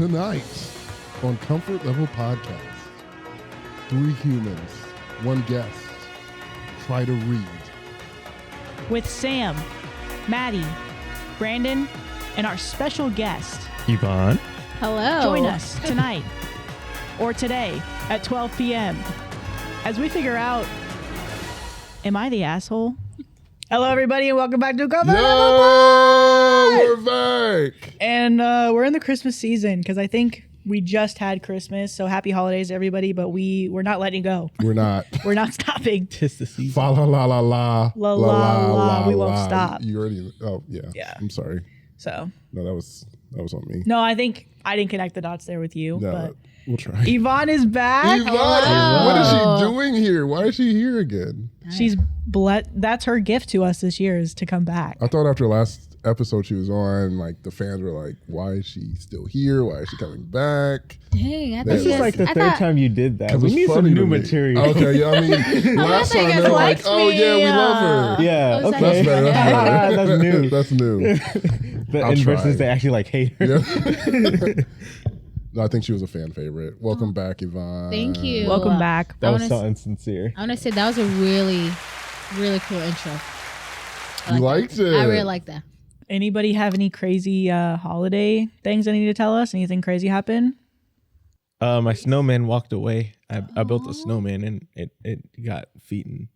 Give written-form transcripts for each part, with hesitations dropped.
Tonight on Comfort Level Podcast, 3 humans, 1 guest, try to read. With Sam, Maddie, Brandon, and our special guest, Yvonne. Hello. Join us tonight or today at 12 p.m. as we figure out, am I the asshole? Hello, everybody, and welcome back to Comfort Level Pod! We're back! And we're in the Christmas season because I think we just had Christmas. So happy holidays, everybody, but we're not letting go. We're not. We're not stopping. Tis the season. Fa la la la la. La la la. We won't stop. You already. Oh yeah. Yeah. I'm sorry. So. No, that was on me. No, I think I didn't connect the dots there with you. No, but we'll try. Yvonne is back. Yvonne, what is she doing here? Why is she here again? She's that's her gift to us this year, is to come back. I thought after last episode she was on, like the fans were like, "Why is she still here? Why is she coming back?" Dang, This is like the third time you did that. We it's need some funny new to me. material. Okay, yeah, I mean, last time they were like, "Oh yeah, we love her." Yeah, Oh, okay. That's better. That's new. That's new. But I'll in try. versus they actually like hate her. Yeah. No, I think she was a fan favorite. Welcome back, Yvonne. Thank you. Welcome back. That was I so wanna insincere. I want to say that was a really, really cool intro. You liked it. I really like that. Anybody have any crazy holiday things they need to tell us? Anything crazy happen? My snowman walked away. I built a snowman and it got feet and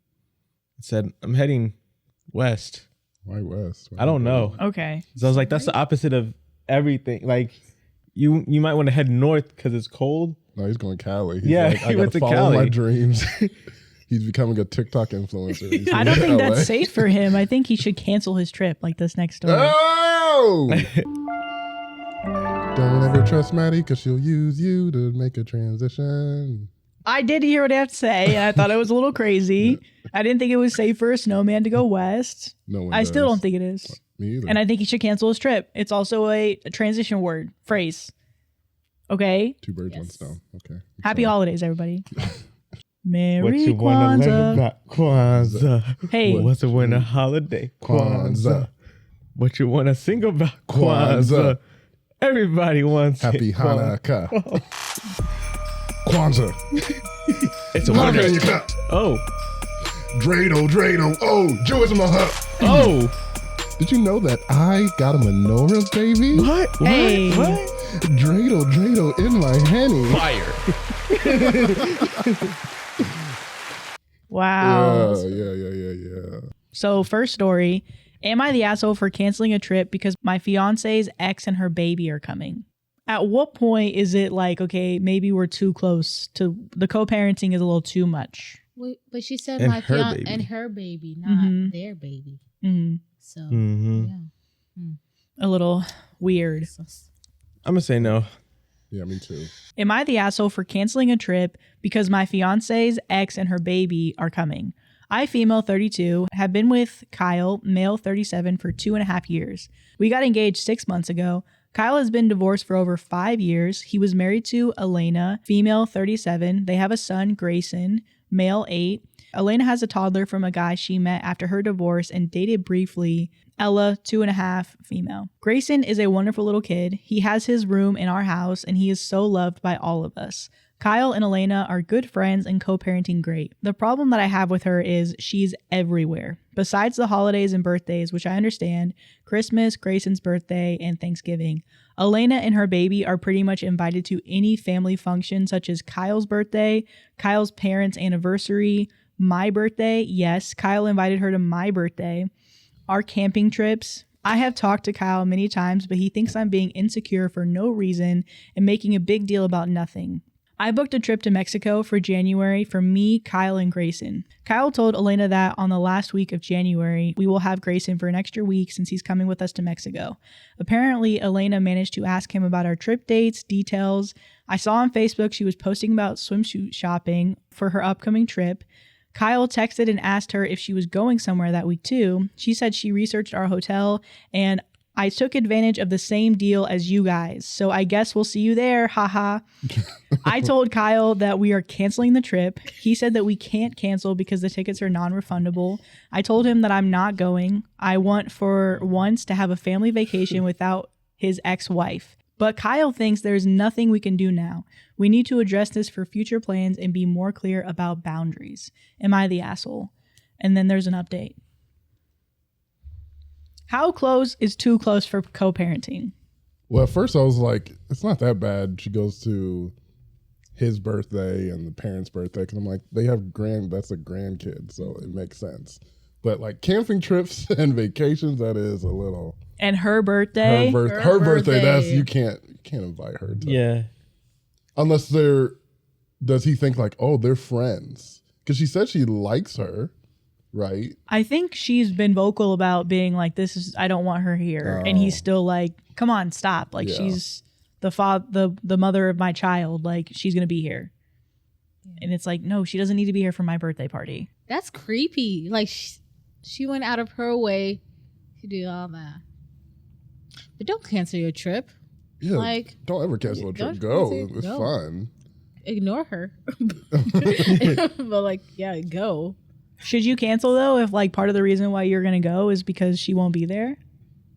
it said, "I'm heading west." Why West? Why I don't know. Okay. So I was like, that's the opposite of everything. Like you might want to head north because it's cold. No, he's going Cali. He's Yeah, like, he I went gotta to follow my Cali. dreams. He's becoming a TikTok influencer. He's I don't in think LA. that's safe for him. I think he should cancel his trip like this next story. Oh! Don't ever trust Maddie because she'll use you to make a transition. I did hear what I have to say, and I thought it was a little crazy. I didn't think it was safe for a snowman to go west. No one I still does. don't think it is. Me either. And I think he should cancel his trip. It's also a transition phrase. Okay? 2 birds, 1 Yes. stone. Okay. I'm Happy sorry. holidays, everybody. Merry What you want to learn Kwanzaa. about Kwanzaa? Hey. What's a winter holiday? Kwanzaa. What you want to sing about? Kwanzaa. Kwanzaa. Everybody wants Happy it. Hanukkah. Kwanzaa. It's a Hanukkah in winter. your cup. Oh. Dreidel. Oh, Jew is in my hut. Oh. Did you know that I got a menorah, baby? What? Hey. What? Dreidel in my henny. Fire. Wow. Yeah. So first story, am I the asshole for canceling a trip because my fiance's ex and her baby are coming? At what point is it like, okay, maybe we're too close to the co-parenting is a little too much? Wait, but she said And my her fiance baby. and her baby, not Mhm. their baby. Mm, So Mm-hmm. yeah. a little weird. I'm going to say no. Yeah, me too. Am I the asshole for canceling a trip because my fiance's ex and her baby are coming? I, female 32, have been with Kyle, male 37, for 2.5 years. We got engaged 6 months ago. Kyle has been divorced for over 5 years. He was married to Elena, female 37. They have a son, Grayson, male 8. Elena has a toddler from a guy she met after her divorce and dated briefly, Ella, 2.5, female. Grayson is a wonderful little kid. He has his room in our house and he is so loved by all of us. Kyle and Elena are good friends and co-parenting great. The problem that I have with her is she's everywhere. Besides the holidays and birthdays, which I understand, Christmas, Grayson's birthday, and Thanksgiving, Elena and her baby are pretty much invited to any family function such as Kyle's birthday, Kyle's parents' anniversary, my birthday. Yes, Kyle invited her to my birthday. Our camping trips. I have talked to Kyle many times, but he thinks I'm being insecure for no reason and making a big deal about nothing. I booked a trip to Mexico for January for me, Kyle, and Grayson. Kyle told Elena that on the last week of January, we will have Grayson for an extra week since he's coming with us to Mexico. Apparently, Elena managed to ask him about our trip dates, details. I saw on Facebook she was posting about swimsuit shopping for her upcoming trip. Kyle texted and asked her if she was going somewhere that week too. She said she researched our hotel and I took advantage of the same deal as you guys. So I guess we'll see you there. Haha. I told Kyle that we are canceling the trip. He said that we can't cancel because the tickets are non-refundable. I told him that I'm not going. I want for once to have a family vacation without his ex-wife. But Kyle thinks there's nothing we can do now. We need to address this for future plans and be more clear about boundaries. Am I the asshole? And then there's an update. How close is too close for co-parenting? Well, at first I was like, it's not that bad. She goes to his birthday and the parents' birthday because I'm like, that's a grandkid, so it makes sense. But like camping trips and vacations, that is a little. And her birthday? Her birthday, that's you can't invite her to. Yeah. Unless does he think like, oh, they're friends? Because she said she likes her, right? I think she's been vocal about being like, I don't want her here. And he's still like, come on, stop. Like she's the mother of my child. Like she's going to be here. And it's like, no, she doesn't need to be here for my birthday party. That's creepy. Like she went out of her way to do all that. But don't cancel your trip. Yeah, like, don't ever cancel a trip. It's fun. Ignore her. But like, yeah, go. Should you cancel though if like part of the reason why you're going to go is because she won't be there?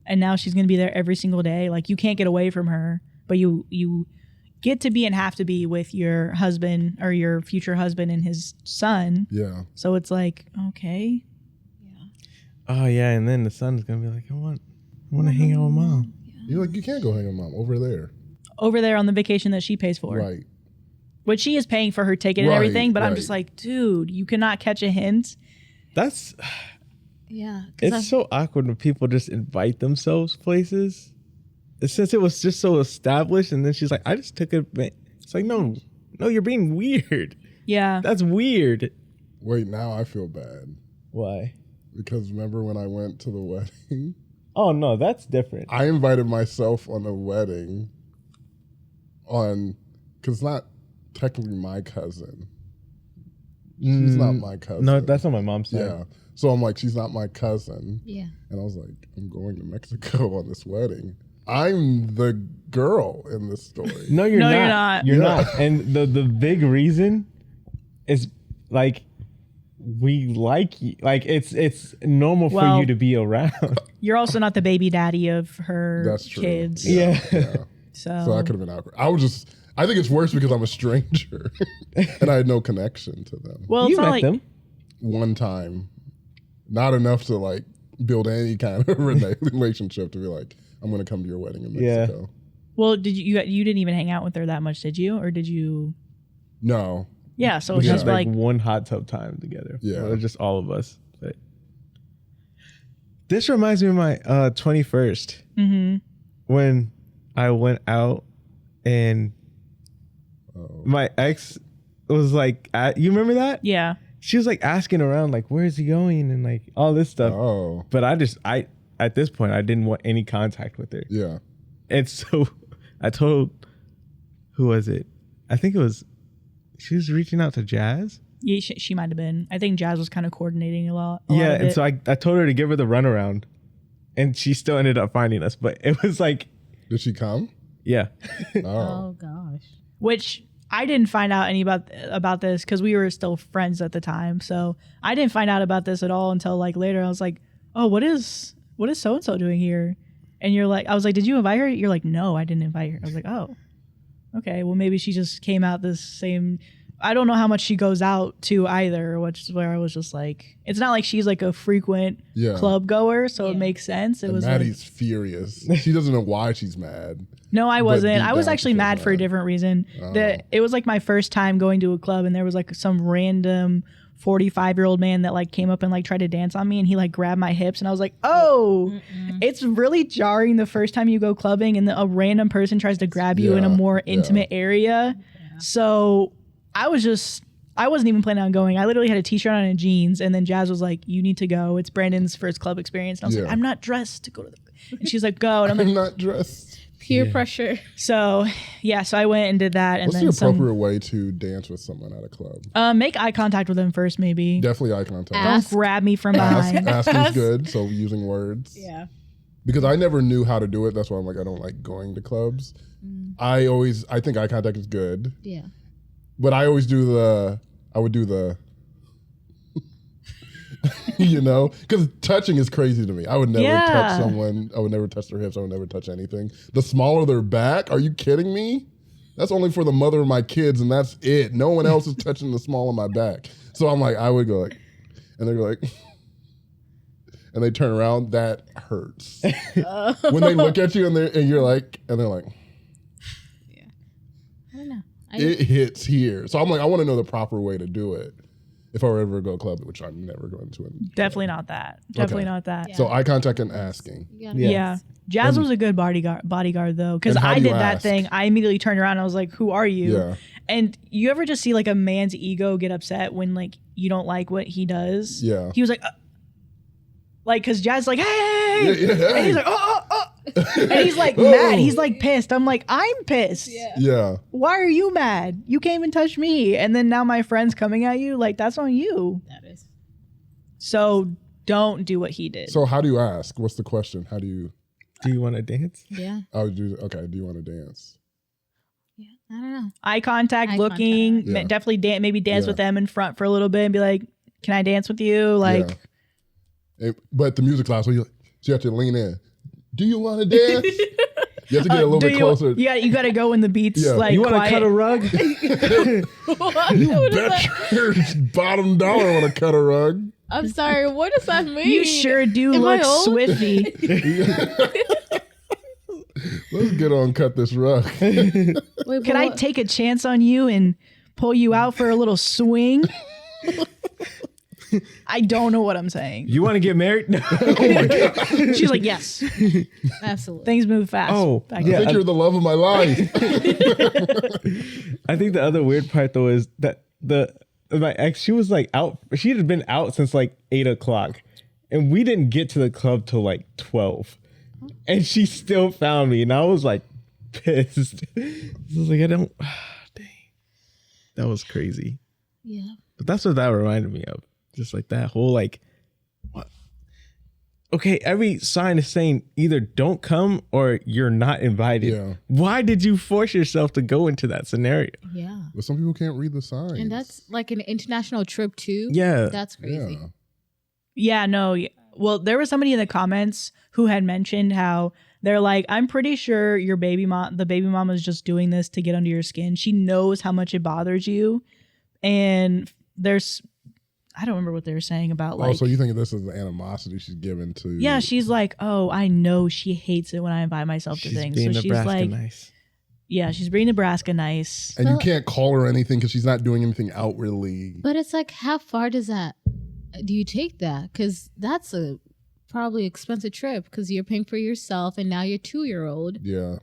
And now she's going to be there every single day. Like you can't get away from her, but you get to be and have to be with your husband or your future husband and his son. Yeah. So it's like, okay. Yeah. Oh yeah, and then the son's gonna be like, I want to hang out with mom. You're like, you can't go hang with mom over there. Over there on the vacation that she pays for. Right. Which she is paying for her ticket and Right, everything, but I'm right. just like, dude, you cannot catch a hint. That's Yeah. it's so awkward when people just invite themselves places. Since it was just so established, and then she's like, I just took it. It's like, no, you're being weird. Yeah. That's weird. Wait, now I feel bad. Why? Because remember when I went to the wedding? Oh no, that's different. I invited myself on a wedding because it's not technically my cousin. She's not my cousin. No, that's not my mom's side. Yeah. So I'm like, she's not my cousin. Yeah. And I was like, I'm going to Mexico on this wedding. I'm the girl in this story. No, you're No, not. you're not. You're Yeah. not. And the big reason is like we like you. Like it's normal for Well, you to be around. You're also not the baby daddy of her That's true. kids. Yeah. So that could have been awkward. I think it's worse because I'm a stranger and I had no connection to them. Well, you it's not met like them. One time, not enough to like build any kind of relationship to be like, I'm going to come to your wedding in Mexico. Well, did you didn't even hang out with her that much, did you? Or did you? No. Yeah, so We it's had just like like one hot tub time together. Yeah. Well, just all of us. But this reminds me of my 21st when I went out and my ex was like, you remember that? yeah. She was like asking around, like, where's he going? And like all this stuff. Oh. But I at this point, I didn't want any contact with her. Yeah. And so I told, who was it? I think it was, she was reaching out to Jazz. Yeah, she might have been. I think Jazz was kind of coordinating a lot. Yeah. Of And it. so I told her to give her the runaround and she still ended up finding us. But it was like, Did she come? yeah. Oh. Oh gosh. Which I didn't find out any about this because we were still friends at the time. So I didn't find out about this at all until like later. I was like, oh, what is so and so doing here? And you're like, I was like, did you invite her? You're like, no, I didn't invite her. I was like, oh, okay. Well, maybe she just came out this same. I don't know how much she goes out to either, which is where I was just like, it's not like she's like a frequent club goer, so it makes sense. It And was Maddie's furious. She doesn't know why she's mad. No, I But wasn't. deep I was down, actually she feels mad for a bad. different reason. Oh. That it was like my first time going to a club, and there was like some random 45-year-old man that like came up and like tried to dance on me, and he like grabbed my hips, and I was like, oh, it's really jarring the first time you go clubbing and a random person tries to grab you in a Yeah, more yeah. intimate area. So I wasn't even planning on going. I literally had a t-shirt on and jeans, and then Jazz was like, you need to go. It's Brandon's first club experience. And I was like, Yeah. I'm not dressed to go to the. And she's like, go. And I'm I'm like, not dressed. Peer pressure. so yeah, so I went and did that, and What's then the some. appropriate way to dance with someone at a club? Make eye contact with them first, maybe. Definitely eye contact. Don't Ask. grab me from behind. Asking's good, so using words. Yeah. Because I never knew how to do it. That's why I'm like, I don't like going to clubs. I think eye contact is good. Yeah. But I would do the You know, because touching is crazy to me. I would never Yeah. touch someone. I would never touch their hips. I would never touch anything. The smaller their back, are you kidding me? That's only for the mother of my kids, and that's it. No one else is touching the small of my back. So I'm like, I would go like, and they're like, and they turn around. That hurts. When they look at you and you're like, and they're like, I don't know. it hits here. So I'm like, I want to know the proper way to do it. If I were ever to go club, which I'm never going to. Definitely not that. Definitely not that. Yeah. So eye contact and asking. You gotta- Yeah. Jazz was a good bodyguard though, because And how I do you did that ask? thing. I immediately turned around and I was like, "Who are you?" Yeah. And you ever just see like a man's ego get upset when like you don't like what he does? Yeah. He was like, because Jazz like, hey, Yeah, and hey. he's like, oh, and he's like mad. He's like pissed. I'm like, I'm pissed. Yeah. Why are you mad? You came and touched me, and then now my friend's coming at you. Like that's on you. That is. So don't do what he did. So how do you ask? What's the question? How do you? Do you want to dance? Yeah. Okay. Do you want to dance? Yeah. I don't know. Eye contact, Eye looking, contact. Yeah. definitely maybe dance Yeah. with them in front for a little bit and be like, "Can I dance with you?" Like, But the music's loud, so you have to lean in. Do you want to dance? You have to get a little do bit closer. You got to go when the beats Yeah. like You want to quiet. cut a rug? You bet your bottom dollar want to cut a rug. I'm sorry. What does that mean? You sure do Am I look old? swifty. Let's get on cut this rug. Wait, Can I take a chance on you and pull you out for a little swing? I don't know what I'm saying. You want to get married? No. She's like, yes. Absolutely. Things move fast. Oh, back I yeah. think you're the love of my life. I think the other weird part though is that my ex, she was like out. She had been out since like 8:00, and we didn't get to the club till like 12, and she still found me, and I was like pissed. I was like, dang, that was crazy. Yeah. But that's what that reminded me of. Just like that whole like, what? Okay, every sign is saying either don't come or you're not invited. Yeah. Why did you force yourself to go into that scenario? Yeah. But some people can't read the signs. And that's like an international trip too. Yeah. That's crazy. Yeah. Yeah, no. Well, there was somebody in the comments who had mentioned how they're like, I'm pretty sure the baby mama is just doing this to get under your skin. She knows how much it bothers you. And I don't remember what they were saying about like. Oh, so you think this is the animosity she's given to? Yeah, she's like, oh, I know she hates it when I invite myself to She's things. being So she's Nebraska like, nice. yeah, she's being Nebraska nice. And you Well- can't call her anything because she's not doing anything outwardly. But it's like, how far do you take that? Because that's a probably expensive trip because you're paying for yourself and now you're 2-year-old. Yeah.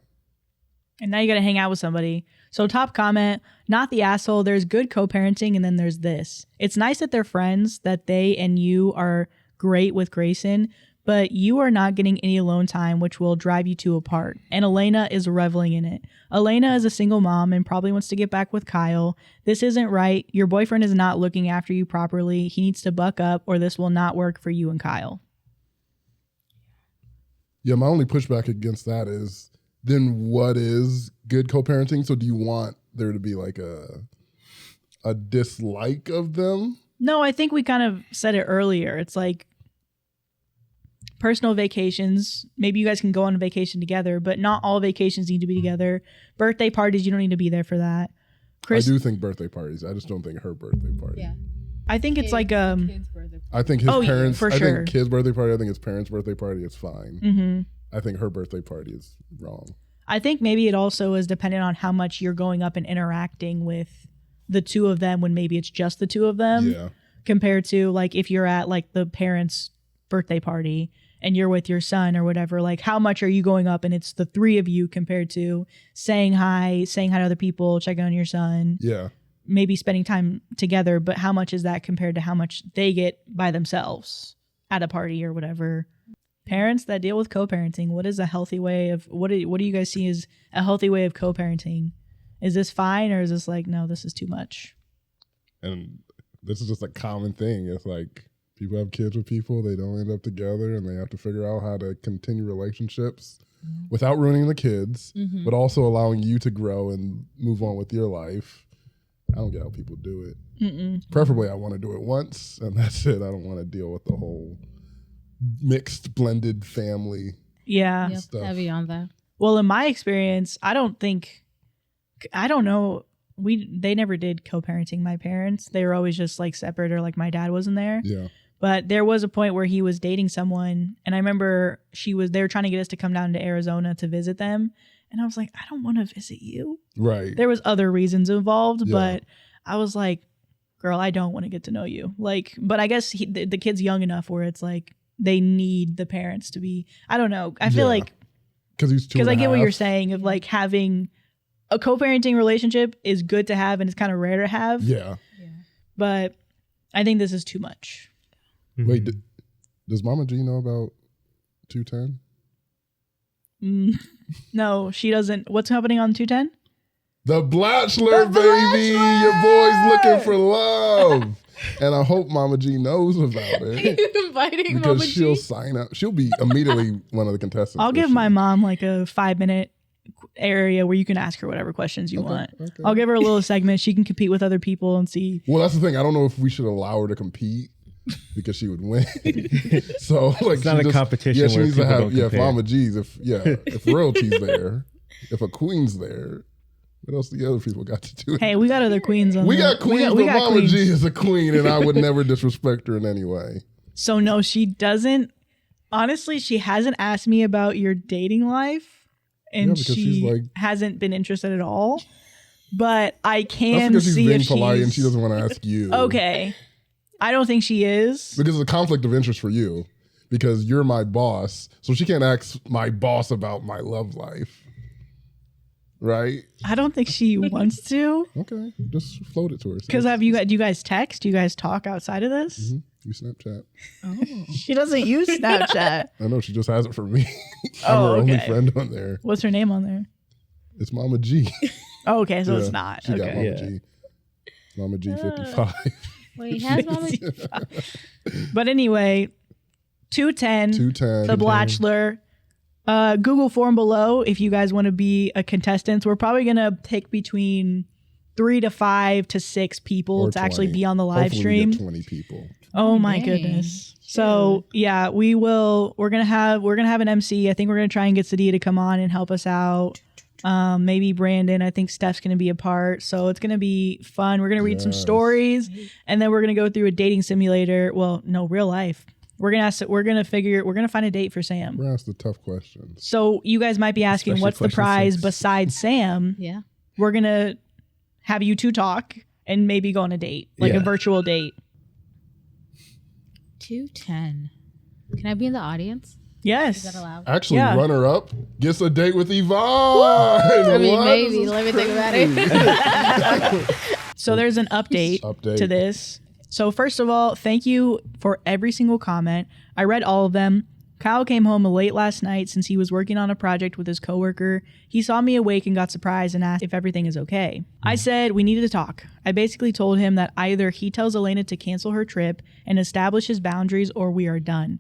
And now you got to hang out with somebody. So top comment, not the asshole. There's good co-parenting. And then there's this. It's nice that they're friends, that they and you are great with Grayson, but you are not getting any alone time, which will drive you two apart. And Elena is reveling in it. Elena is a single mom and probably wants to get back with Kyle. This isn't right. Your boyfriend is not looking after you properly. He needs to buck up or this will not work for you and Kyle. Yeah, my only pushback against that is then what is good co-parenting? So do you want there to be like a dislike of them? No, I think we kind of said it earlier. It's like personal vacations. Maybe you guys can go on a vacation together, but not all vacations need to be together. Birthday parties, you don't need to be there for that. I do think birthday parties. I just don't think her birthday party. Yeah. I think it's like Kids' birthday. I think his Oh, yeah, parents. for I sure. think his birthday party. I think his parents' birthday party is fine. hmm I think her birthday party is wrong. I think maybe it also is dependent on how much you're going up and interacting with the two of them when maybe it's just the two of them Yeah. compared to like if you're at like the parents' birthday party and you're with your son or whatever, like how much are you going up and it's the three of you compared to saying hi to other people, checking on your son, Yeah. maybe spending time together, but how much is that compared to how much they get by themselves at a party or whatever? Parents that deal with co-parenting, what is a healthy way of what do you guys see as a healthy way of co-parenting? Is this fine or is this like, no, this is too much? And this is just a common thing. It's like people have kids with people, they don't end up together, and they have to figure out how to continue relationships without ruining the kids, but also allowing you to grow and move on with your life. I don't get how people do it. Preferably, I want to do it once, and that's it. I don't want to deal with the whole mixed, blended family. Yeah. stuff. Heavy on that. Well, in my experience, I don't know. They never did co-parenting my parents. They were always just like separate, or like my dad wasn't there. Yeah. But there was a point where he was dating someone, and I remember they were trying to get us to come down to Arizona to visit them. And I was like, I don't want to visit you. Right. There was other reasons involved, Yeah. but I was like, girl, I don't want to get to know you. Like, but I guess the kid's young enough where it's like they need the parents to be, I don't know. I feel like, because I get what you're saying of like having a co-parenting relationship is good to have and it's kind of rare to have. Yeah. But I think this is too much. Wait, does Mama G know about 210? No, she doesn't. What's happening on 210? The Blachelor, baby. Your boy's looking for love. And I hope Mama G knows about it. Inviting Because Mama she'll G. sign up. She'll be immediately one of the contestants. I'll give this my year. mom like a 5-minute area where you can ask her whatever questions you want. Okay. I'll give her a little segment. She can compete with other people and see. Well, that's the thing. I don't know if we should allow her to compete because she would win. So like, It's not a competition Yeah, she where needs to people have don't compare. Mama G's. If royalty's there, if a queen's there, what else the other people got to do? Hey, we got other queens on we there. got queens, we but got Mama queens. G is a queen, and I would never disrespect her in any way. So no, she doesn't. Honestly, she hasn't asked me about your dating life, and Yeah, because she's she like- hasn't been interested at all. But I That's can because she's see being if polite she's and she doesn't want to ask you. okay. I don't think she is. Because it's a conflict of interest for you. Because you're my boss, so she can't ask my boss about my love life. Right? I don't think she wants to. Okay. Just float it to her. Because do you guys text? Do you guys talk outside of this? We Snapchat. She doesn't use Snapchat. I know she just has it for me. I'm Oh, her only okay. friend on there. What's her name on there? It's Mama G. Oh, okay, so Yeah, it's not. She got Okay. Mama Yeah. G. Mama G 55. Wait, has Mama G? But anyway, 210, 210. The Blachelor. Google form below if you guys want to be a contestant. We're probably gonna pick between 3 to 5 to 6 people Or to actually 20. be on the live Hopefully stream. We get 20 people. Oh my Dang. goodness. So yeah, we will. We're gonna have an MC. I think we're gonna try and get Sadia to come on and help us out. Maybe Brandon. I think Steph's gonna be a part. So it's gonna be fun. We're gonna read some Yes. stories, and then we're gonna go through a dating simulator. Well, no, real life. We're gonna find a date for Sam. We're asked the tough questions. So you guys might be asking, Especially what's the question prize 6. besides Sam? Yeah. We're gonna have you two talk and maybe go on a date, like a Yeah. virtual date. 210. Can I be in the audience? Yes. Is that allowed? Actually, Yeah. runner up gets a date with Yvonne. I mean, What? maybe. This is Let me think about it. So there's an update to this. So first of all, thank you for every single comment. I read all of them. Kyle came home late last night since he was working on a project with his coworker. He saw me awake and got surprised and asked if everything is okay. I said we needed to talk. I basically told him that either he tells Elena to cancel her trip and establish his boundaries or we are done.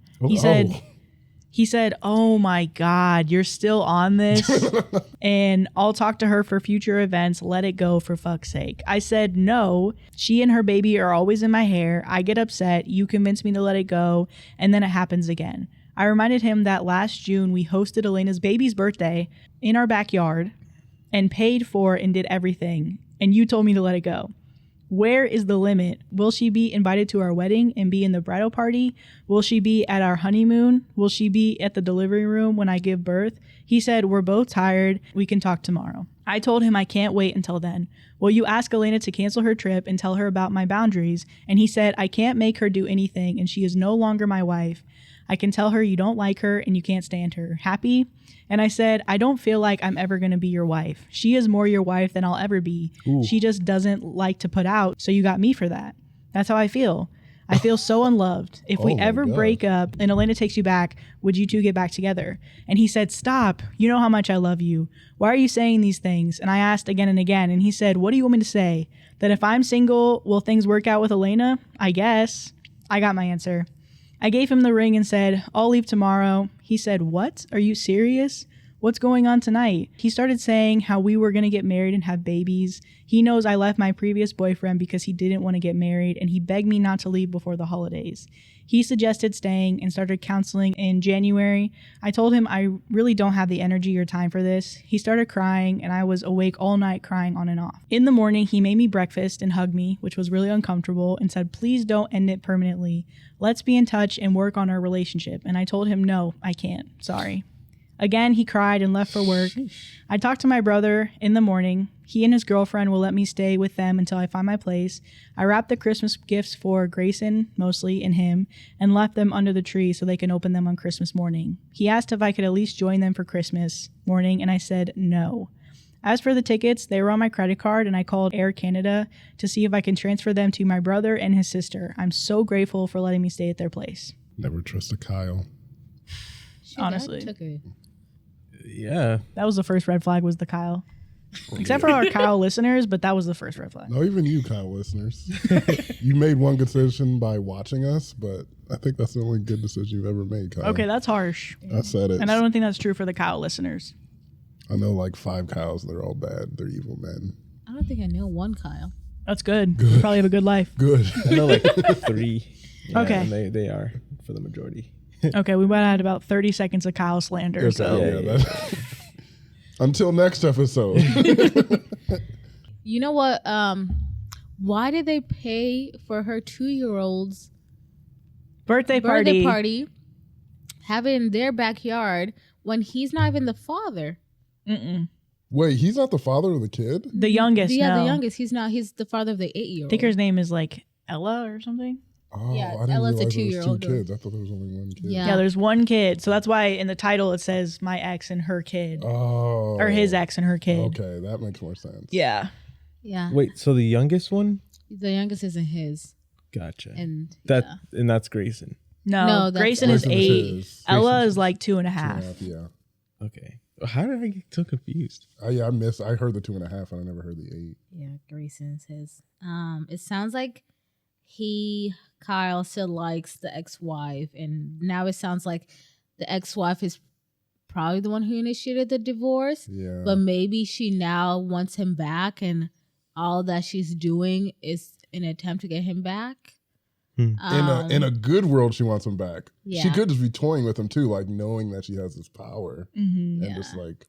He said, oh my God, you're still on this? And I'll talk to her for future events. Let it go for fuck's sake. I said, no, she and her baby are always in my hair. I get upset. You convince me to let it go. And then it happens again. I reminded him that last June we hosted Elena's baby's birthday in our backyard and paid for and did everything. And you told me to let it go. Where is the limit? Will she be invited to our wedding and be in the bridal party? Will she be at our honeymoon? Will she be at the delivery room when I give birth? He said, we're both tired. We can talk tomorrow. I told him I can't wait until then. Will you ask Elena to cancel her trip and tell her about my boundaries? And he said, I can't make her do anything and she is no longer my wife. I can tell her you don't like her and you can't stand her. Happy? And I said, I don't feel like I'm ever going to be your wife. She is more your wife than I'll ever be. Ooh. She just doesn't like to put out. So you got me for that. That's how I feel. I feel so unloved. If we Oh my ever God. break up and Elena takes you back, would you two get back together? And he said, stop. You know how much I love you. Why are you saying these things? And I asked again and again. And he said, what do you want me to say? That if I'm single, will things work out with Elena? I guess. I got my answer. I gave him the ring and said, I'll leave tomorrow. He said, what? Are you serious? What's going on tonight? He started saying how we were going to get married and have babies. He knows I left my previous boyfriend because he didn't want to get married, and he begged me not to leave before the holidays. He suggested staying and started counseling in January. I told him I really don't have the energy or time for this. He started crying, and I was awake all night crying on and off. In the morning, he made me breakfast and hugged me, which was really uncomfortable, and said, please don't end it permanently. Let's be in touch and work on our relationship. And I told him, no, I can't. Sorry. Again, he cried and left for work. I talked to my brother in the morning. He and his girlfriend will let me stay with them until I find my place. I wrapped the Christmas gifts for Grayson, mostly, and him, and left them under the tree so they can open them on Christmas morning. He asked if I could at least join them for Christmas morning, and I said no. As for the tickets, they were on my credit card, and I called Air Canada to see if I can transfer them to my brother and his sister. I'm so grateful for letting me stay at their place. Never trust a Kyle. Honestly. Yeah. That was the first red flag, was the Kyle. Except for our Kyle listeners, but that was the first red flag. No, even you, Kyle listeners. You made one good decision by watching us, but I think that's the only good decision you've ever made, Kyle. Okay, that's harsh. I said it. And I don't think that's true for the Kyle listeners. I know like 5 Kyles. They're all bad. They're evil men. I don't think I know one Kyle. That's good. You probably have a good life. Good. I know like 3. Yeah, Okay. And they are for the majority. Okay, we went at about 30 seconds of Kyle slander. Okay, So that- Until next episode. You know what? Why did they pay for her 2-year-old's birthday party. have it in their backyard when he's not even the father? Mm-mm. Wait, he's not the father of the kid? The youngest. Yeah, no. the youngest. He's not. He's the father of the 8-year-old. I think her name is like Ella or something. Oh, Yeah, I didn't Ella's a realize there was 2-year-old. 2 kids. I thought there was only 1 kid. Yeah. Yeah, there's one kid. So that's why in the title it says my ex and her kid. Oh. Or his ex and her kid. Okay, that makes more sense. Yeah. Yeah. Wait, so the youngest one? The youngest isn't his, Gotcha. and And that's Grayson. No, No, that's Grayson is Grayson is 8. his. Ella Grayson's is like 2.5. 2.5, yeah. Okay. How did I get so confused? I heard the 2.5 and I never heard the 8. yeah, Grayson's his. It sounds like Kyle still likes the ex-wife, and now it sounds like the ex-wife is probably the one who initiated the divorce. Yeah. But maybe she now wants him back, and all that she's doing is an attempt to get him back. in a good world, she wants him back. Yeah. She could just be toying with him too, like knowing that she has this power Mm-hmm. and Yeah. just like,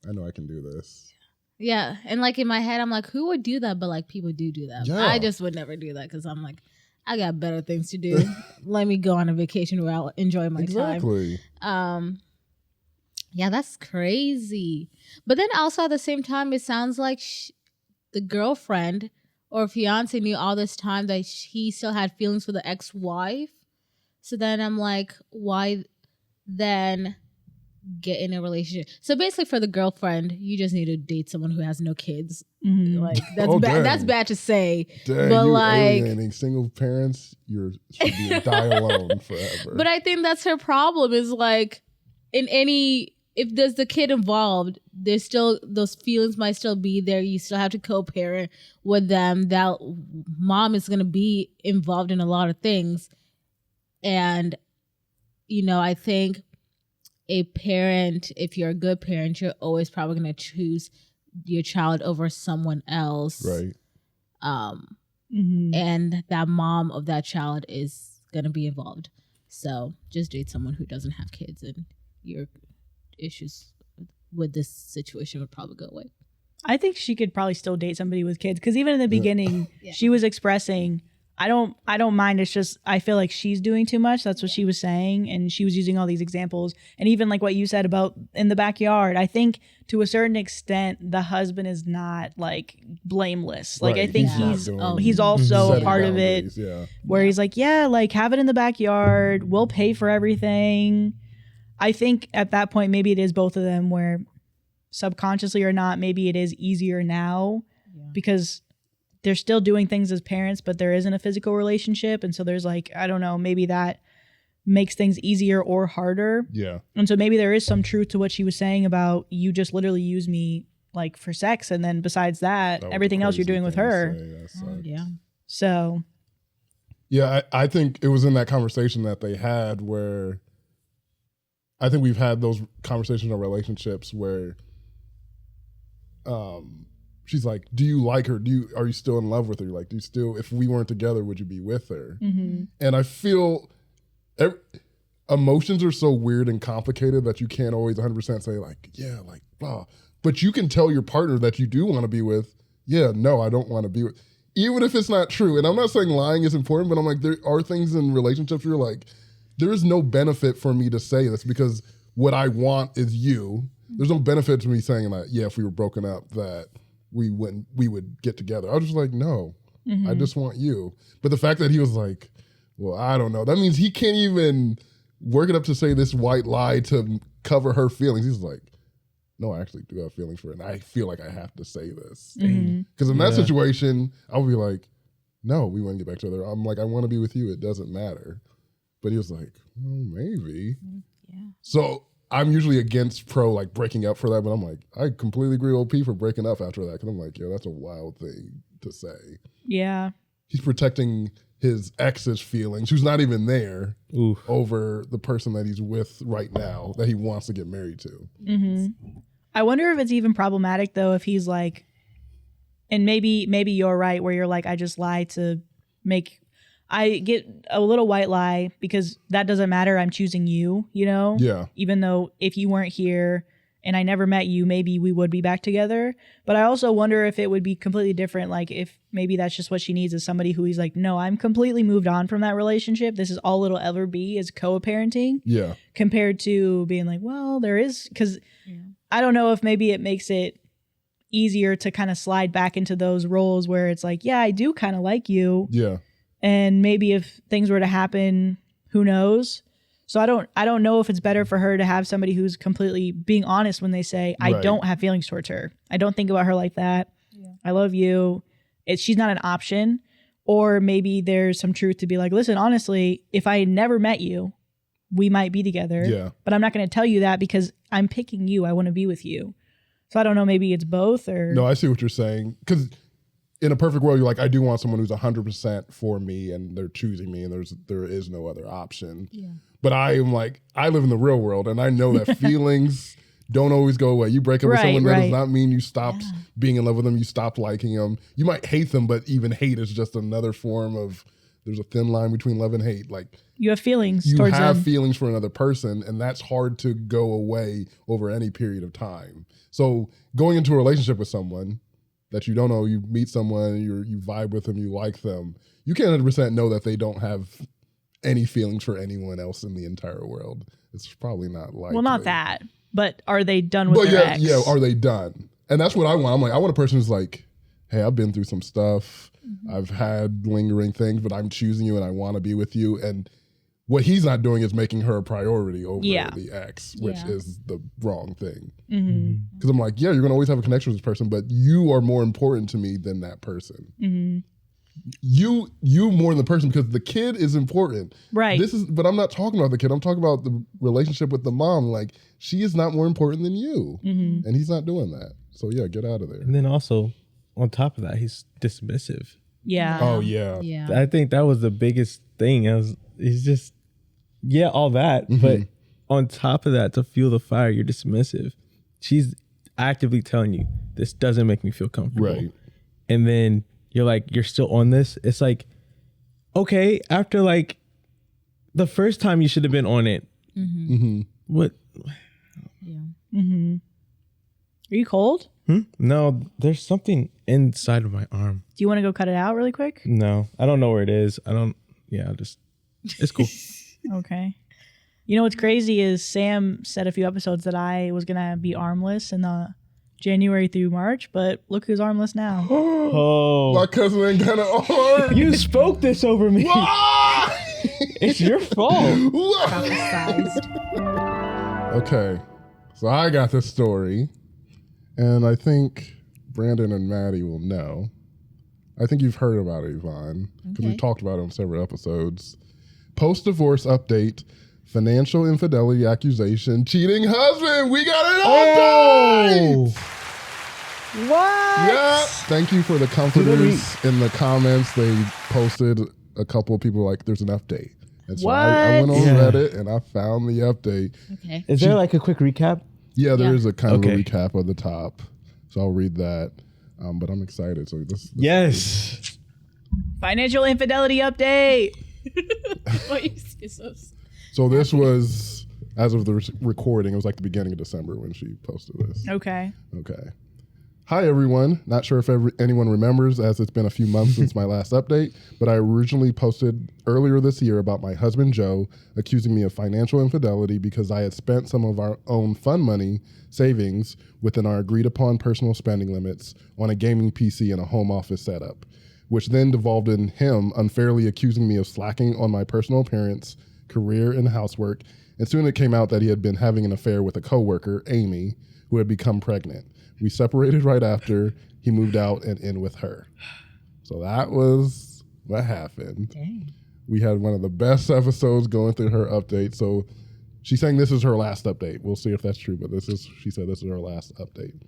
I know I can do this. Yeah, and like in my head, I'm like, who would do that? But like people do that. Yeah. I just would never do that because I'm like, I got better things to do. Let me go on a vacation where I'll enjoy my time. Exactly. Yeah, that's crazy. But then also at the same time, it sounds like the girlfriend or fiance knew all this time that he still had feelings for the ex-wife. So then I'm like, why then get in a relationship? So basically for the girlfriend, you just need to date someone who has no kids. Mm-hmm. Like that's Oh, bad. dang. That's bad to say. Dang, But you like, alienating single parents, you should be die alone forever. but I think that's her problem is like if there's the kid involved, there's still those feelings might still be there. You still have to co-parent with them. That mom is going to be involved in a lot of things. And, I think a parent, if you're a good parent, you're always probably going to choose your child over someone else. right. Mm-hmm. And that mom of that child is going to be involved. So just date someone who doesn't have kids, and your issues with this situation would probably go away. I think she could probably still date somebody with kids because even in the beginning, Yeah. she was expressing, I don't mind. It's just I feel like she's doing too much. That's what she was saying, and she was using all these examples, and even like what you said about in the backyard. I think to a certain extent, the husband is not like blameless. Like I Right, think not he's doing- also setting part of it, boundaries, Yeah. where he's like, yeah, like have it in the backyard. We'll pay for everything. I think at that point, maybe it is both of them where subconsciously or not, maybe it is easier now because they're still doing things as parents, but there isn't a physical relationship. And so there's like, I don't know, maybe that makes things easier or harder. Yeah. And so maybe there is some truth to what she was saying about you just literally use me like for sex. And then besides that, That was a everything else you're crazy doing with thing to her. say. That sucks. Yeah. So Yeah, I think it was in that conversation that they had where I think we've had those conversations in relationships where she's like, do you like her? Are you still in love with her? Like, do you still, if we weren't together, would you be with her? Mm-hmm. And I feel emotions are so weird and complicated that you can't always 100% say like, yeah, like, blah. But you can tell your partner that you do want to be with, yeah, no, I don't want to be with, even if it's not true. And I'm not saying lying is important, but I'm like, there are things in relationships where you're like, there is no benefit for me to say this because what I want is you. There's no benefit to me saying that, yeah, if we were broken up, that we would get together. I was just like, no, I just want you. But the fact that he was like, well, I don't know, that means he can't even work it up to say this white lie to cover her feelings. He's like, no, I actually do have feelings for it. And I feel like I have to say this. Because in that situation, I would be like, no, we wouldn't get back together. I'm like, I want to be with you. It doesn't matter. But he was like, well, maybe. Yeah. So I'm usually against like breaking up for that. But I'm like, I completely agree with OP for breaking up after that. Because I'm like, yo, that's a wild thing to say. Yeah. He's protecting his ex's feelings, who's not even there, over the person that he's with right now that he wants to get married to. I wonder if it's even problematic though if he's like, and maybe you're right where you're like, I just lie to make, I get a little white lie because that doesn't matter. I'm choosing you, you know? Yeah. Even though if you weren't here and I never met you, maybe we would be back together. But I also wonder if it would be completely different. Like if maybe that's just what she needs is somebody who he's like, no, I'm completely moved on from that relationship. This is all it'll ever be is co-parenting. Yeah. Compared to being like, well, there is, because I don't know if maybe it makes it easier to kind of slide back into those roles where it's like, yeah, I do kind of like you. Yeah. And maybe if things were to happen, who knows? So I don't know if it's better for her to have somebody who's completely being honest when they say, I don't have feelings towards her. I don't think about her like that. Yeah. I love you. She's not an option. Or maybe there's some truth to be like, listen, honestly, if I had never met you, we might be together. Yeah. But I'm not going to tell you that because I'm picking you. I want to be with you. So I don't know. Maybe it's both or. No, I see what you're saying. Because in a perfect world, you're like, I do want someone who's 100% for me and they're choosing me and there is no other option. Yeah. But I am like, I live in the real world and I know that feelings don't always go away. You break up with someone, that does not mean you stopped being in love with them. You stopped liking them. You might hate them, but even hate is just another form of, there's a thin line between love and hate. Like you have feelings you towards have them. feelings for another person and that's hard to go away over any period of time. So going into a relationship with someone that you don't know, you meet someone, you vibe with them, you like them, you can't 100% know that they don't have any feelings for anyone else in the entire world. It's probably not likely. Well, not that, but are they done with their ex? Yeah, are they done? And that's what I want. I'm like, I want a person who's like, hey, I've been through some stuff. I've had lingering things, but I'm choosing you and I want to be with you. And what he's not doing is making her a priority over the ex, which is the wrong thing. Because I'm like, yeah, you're going to always have a connection with this person, but you are more important to me than that person. You more than the person, because the kid is important. Right. But I'm not talking about the kid. I'm talking about the relationship with the mom. Like, she is not more important than you. And he's not doing that. So yeah, get out of there. And then also, on top of that, he's dismissive. Yeah. Oh yeah. Yeah. I think that was the biggest thing. He's just, all that. But on top of that, to fuel the fire, you're dismissive. She's actively telling you, this doesn't make me feel comfortable. Right. And then you're like, you're still on this. It's like, okay, after like the first time you should have been on it. What? Yeah. Are you cold? No, there's something inside of my arm. Do you want to go cut it out really quick? No, I don't know where it is. It's cool. Okay. You know what's crazy is Sam said a few episodes that I was going to be armless in the January through March, but look who's armless now. Oh. My cousin ain't got an arm. You spoke this over me. It's your fault. Okay. So I got this story, and I think Brandon and Maddie will know. I think you've heard about it, Yvonne, because we've talked about it on several episodes. Post-divorce update, financial infidelity accusation, cheating husband. We got an update! What? Yeah. Thank you for the comforters in the comments. They posted a couple of people like, there's an update. And so I went on Reddit and I found the update. Okay. Is there like a quick recap? Yeah, there is a kind of a Okay. recap at the top. So I'll read that. But I'm excited. So this Yes. Financial infidelity update. So this was, as of the recording, it was like the beginning of December when she posted this. Okay. Okay. Hi, everyone. Not sure if anyone remembers, as it's been a few months since my last update, but I originally posted earlier this year about my husband, Joe, accusing me of financial infidelity because I had spent some of our own fun money savings within our agreed upon personal spending limits on a gaming PC and a home office setup, which then devolved in him unfairly accusing me of slacking on my personal appearance, career, and housework. And soon it came out that he had been having an affair with a coworker, Amy, who had become pregnant. We separated right after he moved out and in with her. So that was what happened. Dang. We had one of the best episodes going through her update. So she's saying this is her last update. We'll see if that's true, but she said this is her last update.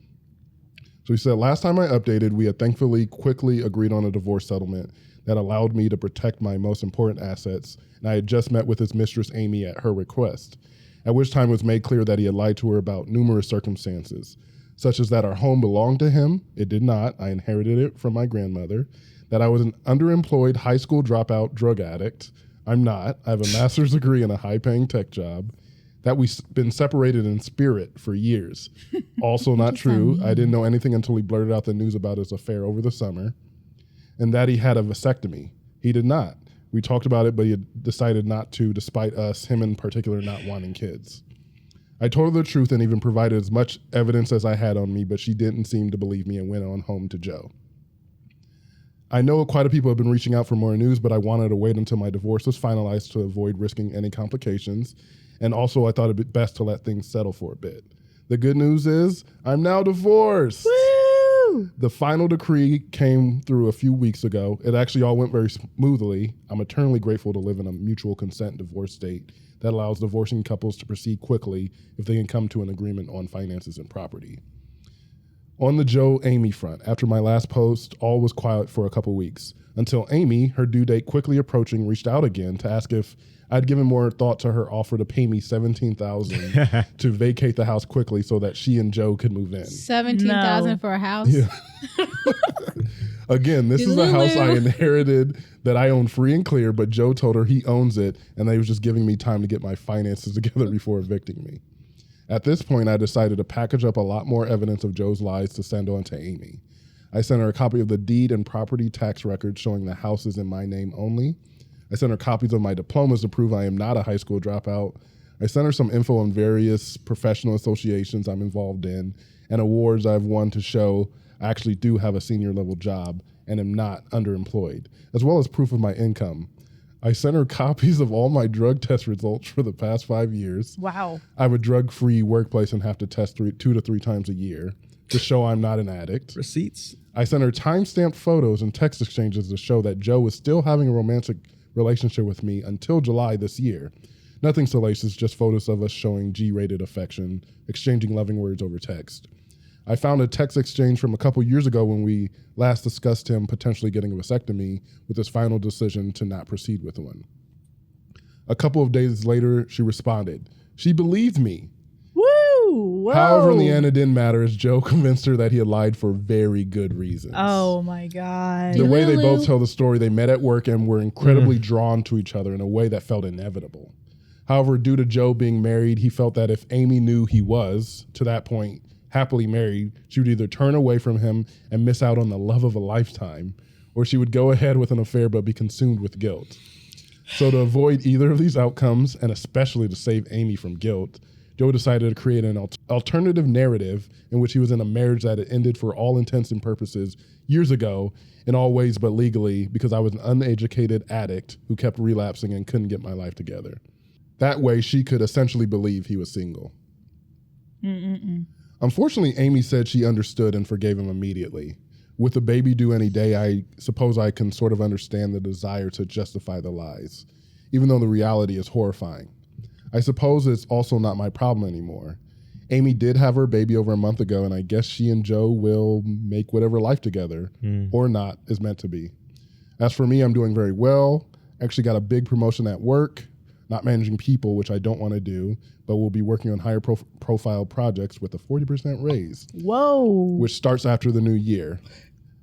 So she said, last time I updated, we had thankfully quickly agreed on a divorce settlement that allowed me to protect my most important assets. And I had just met with his mistress, Amy, at her request, at which time it was made clear that he had lied to her about numerous circumstances, such as that our home belonged to him. It did not. I inherited it from my grandmother. That I was an underemployed high school dropout drug addict. I'm not. I have a master's degree in a high-paying tech job. That we've been separated in spirit for years. Also not true. I didn't know anything until he blurted out the news about his affair over the summer. And that he had a vasectomy. He did not. We talked about it, but he had decided not to, despite us, him in particular, not wanting kids. I told her the truth and even provided as much evidence as I had on me, but she didn't seem to believe me and went on home to Joe. I know quite a people have been reaching out for more news, but I wanted to wait until my divorce was finalized to avoid risking any complications. And also I thought it'd be best to let things settle for a bit. The good news is I'm now divorced. Woo! The final decree came through a few weeks ago. It actually all went very smoothly. I'm eternally grateful to live in a mutual consent divorce state that allows divorcing couples to proceed quickly if they can come to an agreement on finances and property. On the Joe-Amy front, after my last post, all was quiet for a couple weeks, until Amy, her due date quickly approaching, reached out again to ask if I'd given more thought to her offer to pay me $17,000 to vacate the house quickly so that she and Joe could move in. $17,000 for a house. Yeah. Again, this is a house I inherited that I own free and clear, but Joe told her he owns it and they was just giving me time to get my finances together before evicting me. At this point, I decided to package up a lot more evidence of Joe's lies to send on to Amy. I sent her a copy of the deed and property tax record showing the house is in my name only. I sent her copies of my diplomas to prove I am not a high school dropout. I sent her some info on various professional associations I'm involved in and awards I've won to show I actually do have a senior level job and am not underemployed, as well as proof of my income. I sent her copies of all my drug test results for the past 5 years. Wow. I have a drug-free workplace and have to test 2 to 3 times a year to show I'm not an addict. Receipts. I sent her time-stamped photos and text exchanges to show that Joe was still having a romantic relationship with me until July this year. Nothing salacious, just photos of us showing G-rated affection, exchanging loving words over text. I found a text exchange from a couple years ago when we last discussed him potentially getting a vasectomy with his final decision to not proceed with one. A couple of days later, she responded. She believed me. Woo! Whoa. However, in the end, it didn't matter as Joe convinced her that he had lied for very good reasons. Oh my God. The way they both tell the story, they met at work and were incredibly drawn to each other in a way that felt inevitable. However, due to Joe being married, he felt that if Amy knew he was, to that point, happily married, she would either turn away from him and miss out on the love of a lifetime, or she would go ahead with an affair but be consumed with guilt. So to avoid either of these outcomes, and especially to save Amy from guilt, Joe decided to create an alternative narrative in which he was in a marriage that had ended for all intents and purposes years ago, in all ways but legally, because I was an uneducated addict who kept relapsing and couldn't get my life together. That way, she could essentially believe he was single. Unfortunately, Amy said she understood and forgave him immediately. With the baby due any day, I suppose I can sort of understand the desire to justify the lies, even though the reality is horrifying. I suppose it's also not my problem anymore. Amy did have her baby over a month ago, and I guess she and Joe will make whatever life together, or not, is meant to be. As for me, I'm doing very well. Actually got a big promotion at work. not managing people, which I don't want to do, but will be working on higher profile projects with a 40% raise, Whoa. which starts after the new year.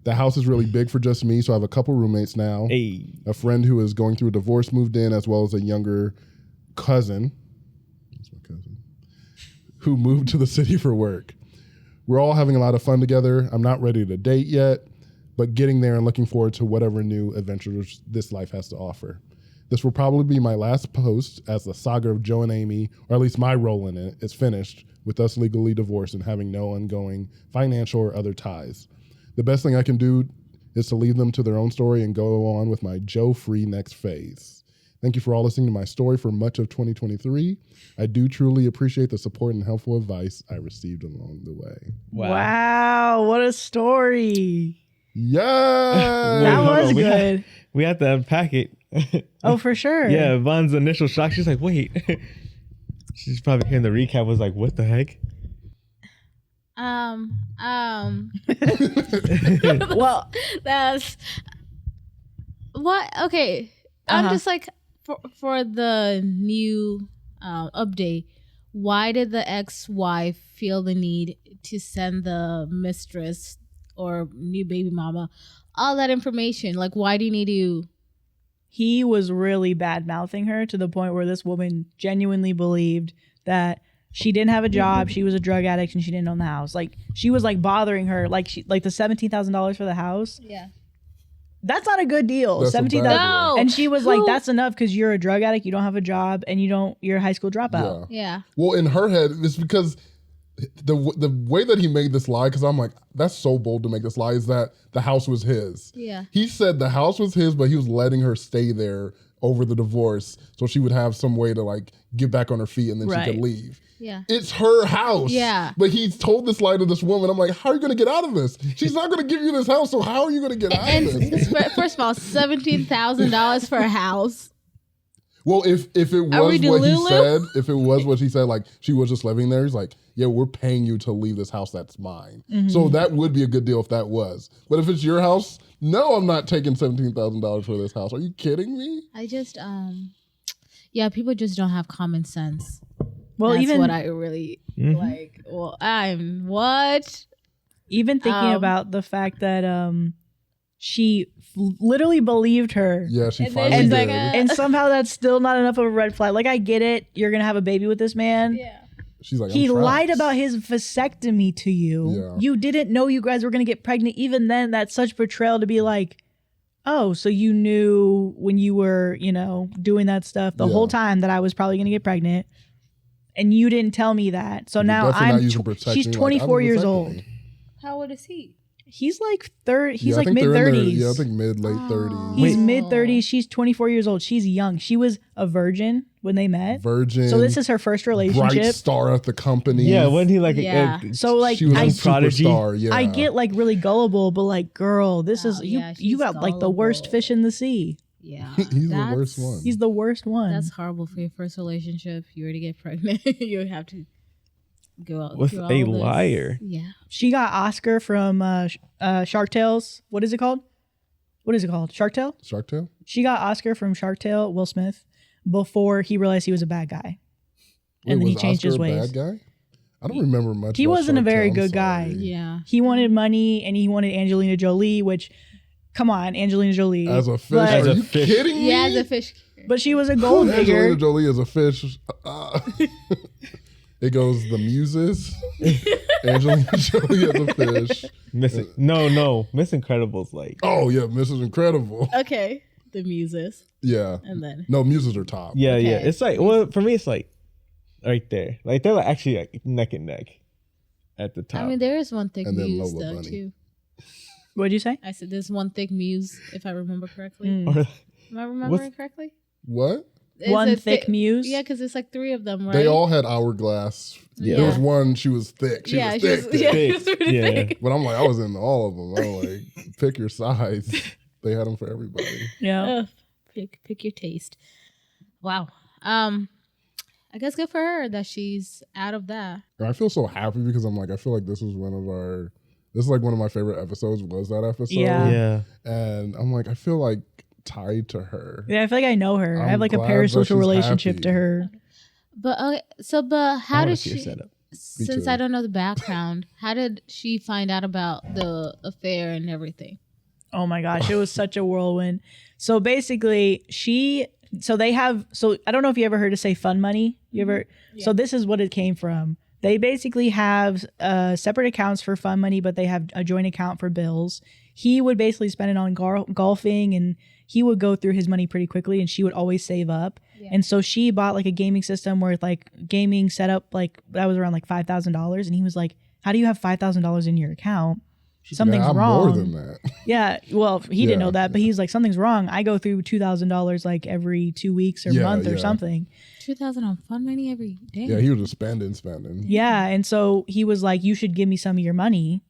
The house is really big for just me, so I have a couple roommates now. Hey. A friend who is going through a divorce moved in, as well as a younger cousin. That's my cousin. Who moved to the city for work. We're all having a lot of fun together. I'm not ready to date yet, but getting there and looking forward to whatever new adventures this life has to offer. This will probably be my last post as the saga of Joe and Amy, or at least my role in it, is finished with us legally divorced and having no ongoing financial or other ties. The best thing I can do is to leave them to their own story and go on with my Joe-free next phase. Thank you for all listening to my story for much of 2023. I do truly appreciate the support and helpful advice I received along the way. Wow. What a story. Yeah. That hold was on, good. We have to unpack it. Oh, for sure. Yeah, Yvonne's initial shock. She's like, wait. She's probably hearing the recap, was like, what the heck? Well, That's what. Okay, I'm Uh-huh. just like for the new update. Why did the ex-wife feel the need to send the mistress or new baby mama all that information? Like, why do you need to? he was really bad mouthing her to the point where this woman genuinely believed that she didn't have a job, she was a drug addict, and she didn't own the house. Like, she was like bothering her, like the $17,000 for the house. Yeah. That's not a good deal. That's a bad 17,000. deal. No. And she was like, Who- "That's enough because you're a drug addict, you don't have a job, and you're a high school dropout." Yeah. Yeah. Well, in her head, it's because the way that he made this lie, because I'm like, that's so bold to make this lie, is that the house was his. Yeah. He said the house was his, but he was letting her stay there over the divorce so she would have some way to like get back on her feet and then she Right. could leave. Yeah. It's her house. Yeah. But he's told this lie to this woman. I'm like, how are you going to get out of this? She's not going to give you this house, so how are you going to get out And of this? first of all, $17,000 for a house. Well, if it Are we was what he Delulu? said, if it was what he said, like she was just living there, he's like, yeah, we're paying you to leave this house that's mine. So that would be a good deal if that was. But if it's your house, no, I'm not taking $17,000 for this house. Are you kidding me? I just yeah, people just don't have common sense. Well, That's even what I really like. Well, I'm what? even thinking about the fact that she literally believed her. Yeah, she And then finally she's did. like, And somehow that's still not enough of a red flag. Like, I get it. You're going to have a baby with this man. Yeah. She's like, He I'm trapped. lied about his vasectomy to you. Yeah. You didn't know you guys were going to get pregnant. Even then, that's such betrayal to be like, oh, so you knew when you were, doing that stuff the Yeah. whole time that I was probably going to get pregnant. And you didn't tell me that. So You're now definitely not using she's protection. Like, 24 I'm years vasectomy. old. How old is he? He's like third. He's Yeah, I like think mid they're in their- 30s. Yeah, I think mid, late 30s. He's Wait. mid 30s. She's 24 years old. She's young. She was a virgin when they met. Virgin. So this is her first bright relationship. star at the company. Yeah, wasn't he like Yeah. So, like, she was I- a prodigy? superstar. Yeah, I get like really gullible, but like, girl, this is you. yeah, You she's got like the worst gullible. fish in the sea. Yeah. He's the worst one. He's the worst one. That's horrible for your first relationship. You already get pregnant. You have to go out with through all a this. liar. Yeah. She got Oscar from Shark Tales. What is it called? What is it called? Shark Tale? Shark Tale. She got Oscar from Shark Tale, Will Smith, before he realized he was a bad guy. And then Wait, he was changed his Oscar a ways. bad guy? I don't remember much. He about wasn't a Shark very Tale, I'm good guy. sorry. Yeah. He wanted money and he wanted Angelina Jolie, which, come on, Angelina Jolie. As a fish, But- As are a you fish. kidding me? Yeah, the fish. But she was a gold digger. Angelina Jolie is a fish. It goes the Muses. Angelina Jolie is a fish. Miss Incredible's like Oh yeah, Mrs. Incredible. Okay. The muses. Yeah. And then. No, Muses are top. yeah. Okay. It's like, well, for me it's like right there. Like they're like actually like neck and neck at the top. I mean, there is one thick And then muse Lola though Bunny. too. What'd you say? I said there's one thick muse, if I remember correctly. Mm. Or- Am I remembering correctly? What? Is One it thick muse? Yeah, because it's like three of them, right? They all had hourglass. Yeah. There was one. She was thick. She yeah, was she thick. was, thick. yeah, thick. she was pretty Yeah. thick. But I'm like, I was in all of them. I was like, pick your size. They had them for everybody. Yeah. Ugh, pick your taste. Wow. I guess good for her that she's out of that. And I feel so happy because I'm like, I feel like this is like one of my favorite episodes was that episode. Yeah. yeah. And I'm like, I feel like tied to her. Yeah, I feel like I know her. I I'm have like a glad that parasocial she's relationship happy. to her. But okay, but how wanna did see your she? setup. Since too. I don't know the background, how did she find out about the affair and everything? Oh my gosh, it was such a whirlwind. So basically, they have, so I don't know if you ever heard of say fun money. You ever? So this is what it came from. They basically have separate accounts for fun money, but they have a joint account for bills. He would basically spend it on golfing, and he would go through his money pretty quickly, and she would always save up. Yeah. And so she bought like a gaming system where like gaming setup, like that was around like $5,000. And he was like, how do you have $5,000 in your account? Something's I'm wrong. more than that. Yeah. Well, he didn't know that, but he's like, something's wrong. I go through $2,000 like every 2 weeks or month or something. 2,000 on fun money every day. Yeah, he was just spending. Yeah. And so he was like, you should give me some of your money.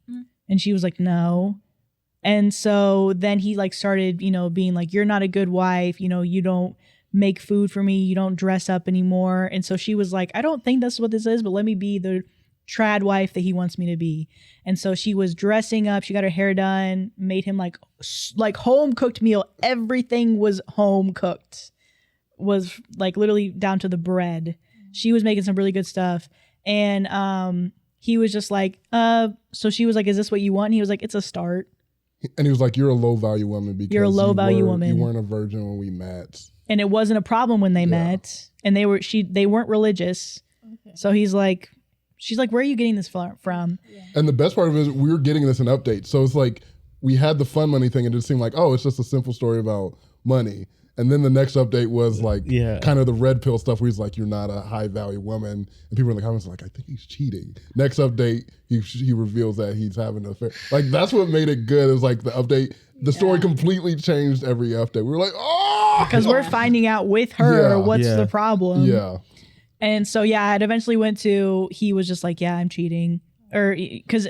And she was like, no. And so then he like started, being like, you're not a good wife. You don't make food for me. You don't dress up anymore. And so she was like, I don't think that's what this is, but let me be the trad wife that he wants me to be. And so she was dressing up. She got her hair done, made him like home cooked meal. Everything was home cooked, was like literally down to the bread. She was making some really good stuff. And he was just like, so she was like, is this what you want? And he was like, it's a start. And he was like, you're a low value woman because you're a low value woman. You weren't a virgin when we met. And it wasn't a problem when they met. And they weren't religious. Okay. So she's like, where are you getting this from? Yeah. And the best part of it is we were getting this in updates. So it's like we had the fun money thing and it seemed like, oh, it's just a simple story about money. And then the next update was like kind of the red pill stuff where he's like, you're not a high value woman. And people in the comments are like, I think he's cheating. Next update, he reveals that he's having an affair. Like that's what made it good. It was like the update, the story completely changed every update. We were like, oh! Because we're finding out with her what's the problem. Yeah. And so, it eventually went to, he was just like, I'm cheating. Or because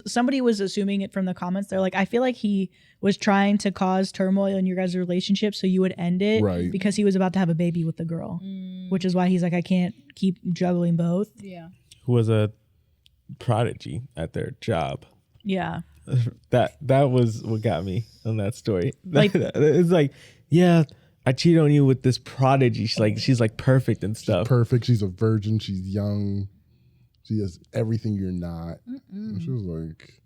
somebody was assuming it from the comments. They're like, I feel like he was trying to cause turmoil in your guys' relationship so you would end it because he was about to have a baby with the girl, which is why he's like, I can't keep juggling both. Yeah. Who was a prodigy at their job. Yeah. That was what got me on that story. Like, it's like, I cheated on you with this prodigy. She's like perfect and stuff. She's perfect. She's a virgin. She's young. She has everything you're not. And she was like,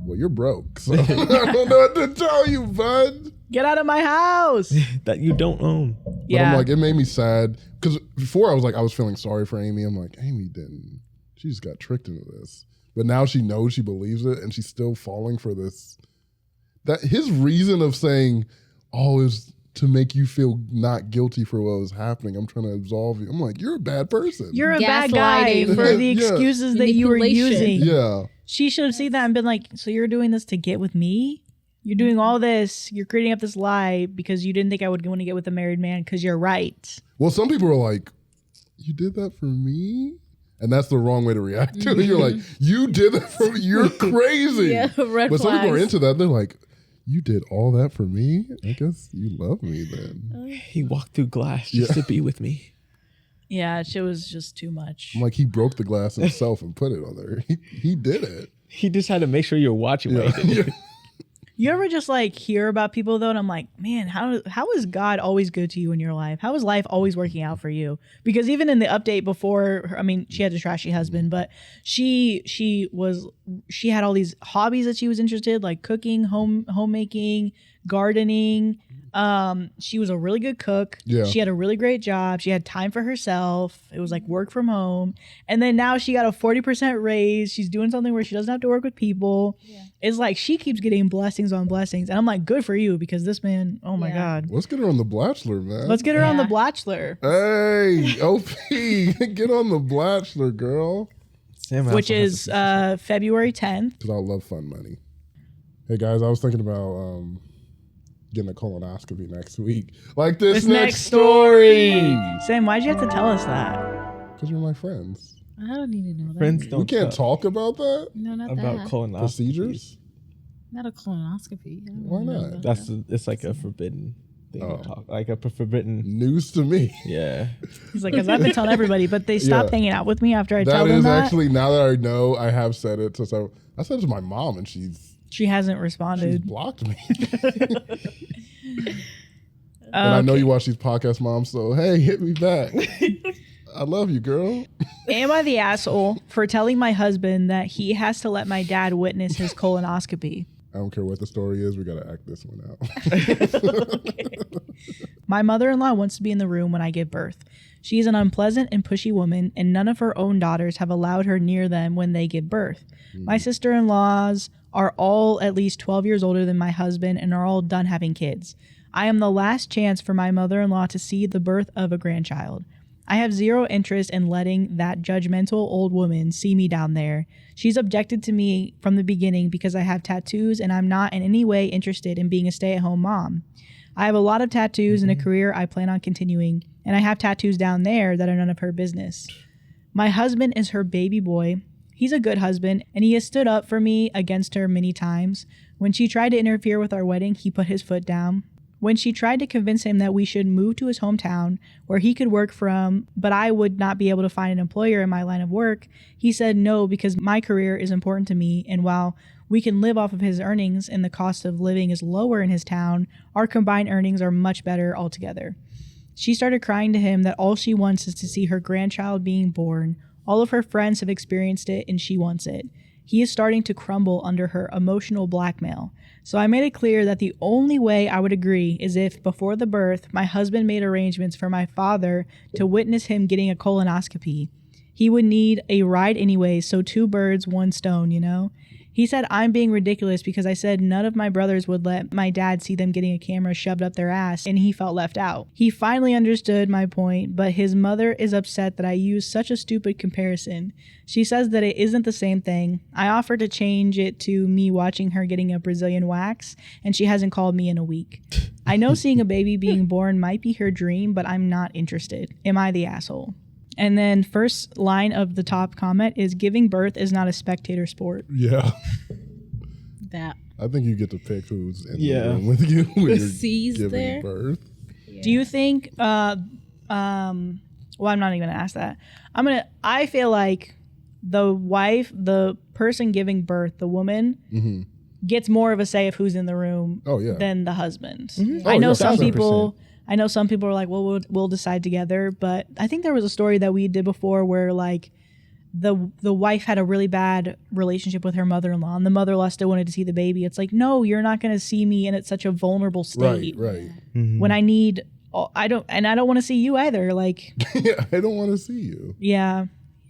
well, you're broke. So I don't know what to tell you, bud. Get out of my house. That you don't own. But I'm like, it made me sad. Because before I was feeling sorry for Amy. I'm like, Amy didn't. She just got tricked into this. But now she knows she believes it and she's still falling for this. That his reason of saying, is to make you feel not guilty for what was happening. I'm trying to absolve you. I'm like, you're a bad person. You're a bad guy for the excuses that you were using. Yeah. She should have seen that and been like, so you're doing this to get with me? You're doing all this. You're creating up this lie because you didn't think I would want to get with a married man because you're right. Well, some people are like, you did that for me? And that's the wrong way to react to it. You're like, you did that for me? You're crazy. But some people are into that. They're like, you did all that for me? I guess you love me then. He walked through glass just to be with me. Yeah, it was just too much. I'm like, he broke the glass himself and put it on there. He did it. He just had to make sure you're watching. You ever just like hear about people though, and I'm like, man, how is God always good to you in your life? How is life always working out for you? Because even in the update before, she had a trashy husband, but she had all these hobbies that she was interested, like cooking, homemaking, gardening. She was a really good cook. Yeah. She had a really great job. She had time for herself. It was like work from home. And then now she got a 40% raise. She's doing something where she doesn't have to work with people. Yeah. It's like she keeps getting blessings on blessings. And I'm like, good for you, because this man, oh my God. Let's get her on the Blachelor, man. Let's get her on the Blachelor. Hey, OP, get on the Blachelor, girl. Which is February 10th. Because I love fun money. Hey guys, I was thinking about getting a colonoscopy next week. Like this next story. Sam, why'd you have to tell us that? Because you're my friends. I don't need to know that. Friends don't. We can't talk about that? No, not about that. colonoscopy procedures? Not a colonoscopy. Why not? It's like a forbidden thing to talk. Like a forbidden news to me. Yeah. He's like, because I've been telling everybody, but they stopped hanging out with me after I tell them that. That is actually, now that I know, I have said it to I said it to my mom and she hasn't responded. She's blocked me. And I know you watch these podcasts, Mom, so hey, hit me back. I love you, girl. Am I the asshole for telling my husband that he has to let my dad witness his colonoscopy? I don't care what the story is. We got to act this one out. My mother-in-law wants to be in the room when I give birth. She is an unpleasant and pushy woman, and none of her own daughters have allowed her near them when they give birth. My sister-in-laws are all at least 12 years older than my husband and are all done having kids. I am the last chance for my mother-in-law to see the birth of a grandchild. I have zero interest in letting that judgmental old woman see me down there. She's objected to me from the beginning because I have tattoos and I'm not in any way interested in being a stay-at-home mom. I have a lot of tattoos and a career I plan on continuing, and I have tattoos down there that are none of her business. My husband is her baby boy. He's a good husband, and he has stood up for me against her many times. When she tried to interfere with our wedding, he put his foot down. When she tried to convince him that we should move to his hometown where he could work from, but I would not be able to find an employer in my line of work, he said no because my career is important to me, and while we can live off of his earnings and the cost of living is lower in his town, our combined earnings are much better altogether. She started crying to him that all she wants is to see her grandchild being born. All of her friends have experienced it and she wants it. He is starting to crumble under her emotional blackmail. So I made it clear that the only way I would agree is if, before the birth, my husband made arrangements for my father to witness him getting a colonoscopy. He would need a ride anyway, so 2 birds, 1 stone, you know? He said I'm being ridiculous because I said none of my brothers would let my dad see them getting a camera shoved up their ass, and he felt left out. He finally understood my point, but his mother is upset that I used such a stupid comparison. She says that it isn't the same thing. I offered to change it to me watching her getting a Brazilian wax, and she hasn't called me in a week. I know seeing a baby being born might be her dream, but I'm not interested. Am I the asshole? And then first line of the top comment is giving birth is not a spectator sport. Yeah. That. I think you get to pick who's in the room with you when you're C's giving there. birth. Yeah. Do you think well, I'm not even gonna ask that. I feel like the wife, the person giving birth, the woman gets more of a say of who's in the room than the husband. I know some 1,000%. people are like, well, we'll decide together, but I think there was a story that we did before where like the wife had a really bad relationship with her mother-in-law, and the mother-in-law still wanted to see the baby. It's like, no, you're not going to see me, and it's such a vulnerable state. Right. When I need, I don't want to see you either. Like, Yeah, I don't want to see you. yeah.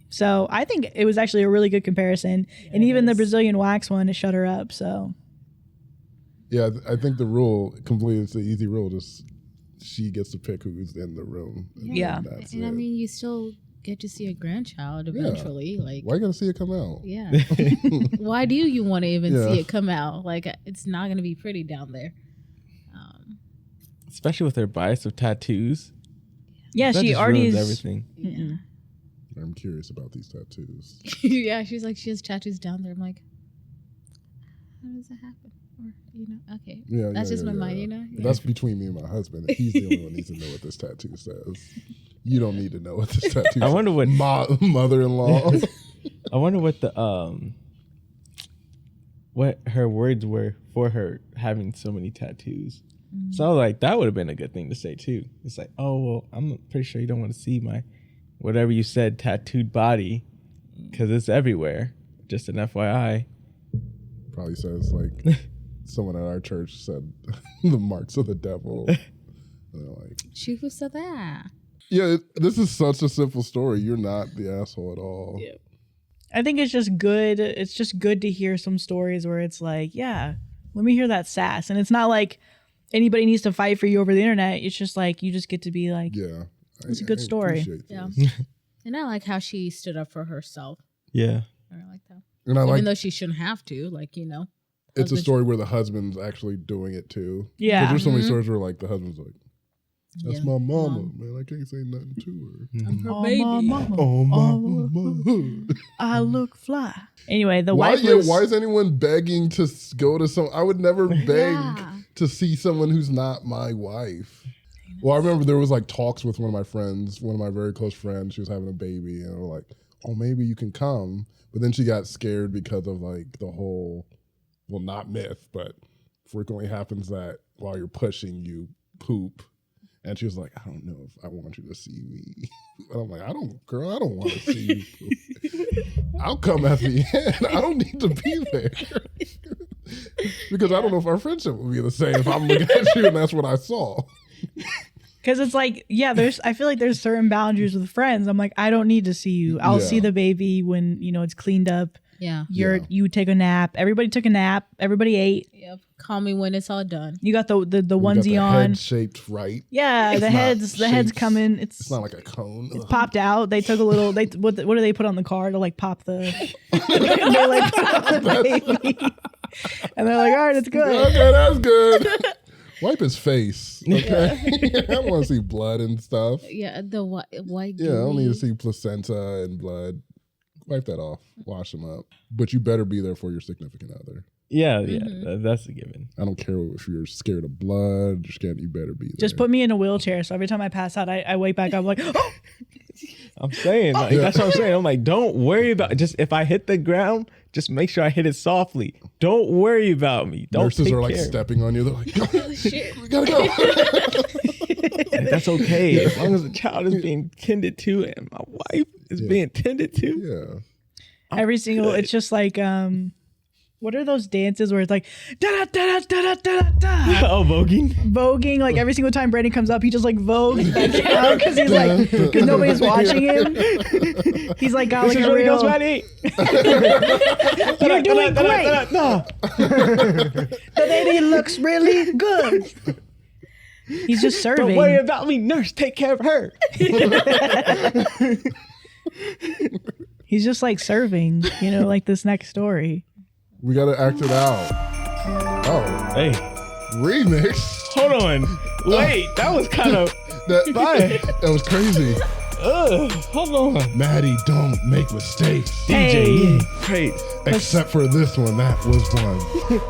So I think it was actually a really good comparison, and even the Brazilian wax one, it shut her up. So Yeah, I think the rule completely, it's the easy rule. Just she gets to pick who's in the room. Yeah. That's And it. I mean, you still get to see a grandchild eventually. Like, Why you gotta see it come out? yeah. Why do you want to even see it come out? Like, it's not going to be pretty down there. Especially with her bias of tattoos. yeah, That she just already ruins is. everything. Mm-mm. I'm curious about these tattoos. Yeah, she's like, she has tattoos down there. I'm like, how does that happen? Or, okay. Yeah, That's just my mind, But that's between me and my husband. He's the only one who needs to know what this tattoo says. You don't need to know what this tattoo says. I wonder what mother-in-law. I wonder what her words were for her having so many tattoos. So I was like, that would have been a good thing to say too. It's like, oh well, I'm pretty sure you don't want to see my whatever you said tattooed body because it's everywhere. Just an FYI. Probably says like someone at our church said the marks of the devil. And they're like, She who said that. yeah, this is such a simple story. You're not the asshole at all. Yeah. I think it's just good. It's just good to hear some stories where it's like, yeah, let me hear that sass. And it's not like anybody needs to fight for you over the internet. It's just like, you just get to be like, Yeah. It's a good story. appreciate Yeah. this. And I like how she stood up for herself. Yeah. I like that. And I like Even though she shouldn't have to, like, it's a husband- story where the husband's actually doing it too. Yeah. 'Cause there's so many Mhm. stories where like the husband's like, that's Yeah. my mama, Mom. man. I can't say nothing to I'm her oh, baby. mama, her. mama, I look fly. Anyway, the Why, wife was, why is anyone begging to go to some? I would never beg Yeah. to see someone who's not my wife. Well, I remember there was like talks with one of my friends, one of my very close friends. She was having a baby, and they were like, "Oh, maybe you can come." But then she got scared because of like the whole, well, not myth, but frequently happens that while you're pushing, you poop. And she was like, I don't know if I want you to see me. And I'm like, I don't want to see you. I'll come at the end. I don't need to be there. Because I don't know if our friendship will be the same if I'm looking at you and that's what I saw. Because it's like, yeah, I feel like there's certain boundaries with friends. I'm like, I don't need to see you. I'll see the baby when, it's cleaned up. Yeah. You take a nap. Everybody took a nap. Everybody ate. Yep. Call me when it's all done. You got the onesie got on. Head shaped right. Yeah, the head's coming. It's not like a cone. It's popped out. They took a little. What do they put on the car to like pop the? They like put on the baby, and they're like, all right, it's good. Okay, that's good. Wipe his face, okay? I don't want to see blood and stuff. Yeah, the white. Yeah, I don't need to see placenta and blood. Wipe that off. Wash them up. But you better be there for your significant other. Yeah, that's a given. I don't care if you're scared of blood. You're scared. You better be there. Just put me in a wheelchair, so every time I pass out, I wake back up like, oh! I'm saying, that's what I'm saying. I'm like, don't worry about just if I hit the ground, just make sure I hit it softly. Don't worry about me. Don't Nurses take are like care. stepping on you. They're like, Oh, shit. we gotta go. Like, that's okay as long as the child is being tended to and my wife is being tended to. Yeah. Every single, it's just like, what are those dances where it's like da da da da da da da? Oh, voguing. Voguing, like every single time Brandon comes up, he just like vogues back down because he's like, because nobody's watching him. He's like got like a really real. goes, Madi. You're doing great. The baby looks really good. He's just serving. Don't worry about me, nurse. Take care of her. He's just like serving, like this next story. We gotta act it out. Oh, Hey, remix. hold on. Wait, that was kind of That was crazy. hold on. Maddie, don't make mistakes. Hey. Great. Except for this one. That was one.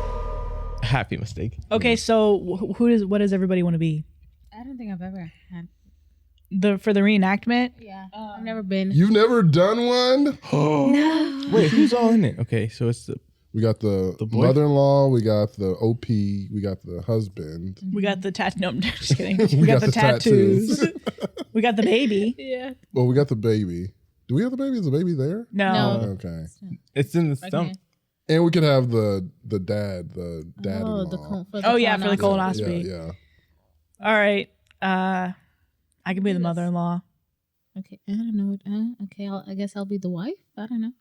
Happy mistake. Okay, so what does everybody want to be? I don't think I've ever had. For the reenactment? Yeah. I've never been. You've never done one? No. Wait, who's all in it? Okay, so it's the We got the boy? mother-in-law. We got the OP. We got the husband. We got the tattoo. No, I'm just kidding. We We got got the the tattoos. tattoos. We got the baby. Yeah. Well, we got the baby. Do we have the baby? Is the baby there? No. No. Okay. it's in the stomach. And we could have the dad-in-law. Oh, yeah, for the colonoscopy. Yeah. All right. I can be the mother-in-law. Okay. I don't know. Okay. I guess I'll be the wife. I don't know.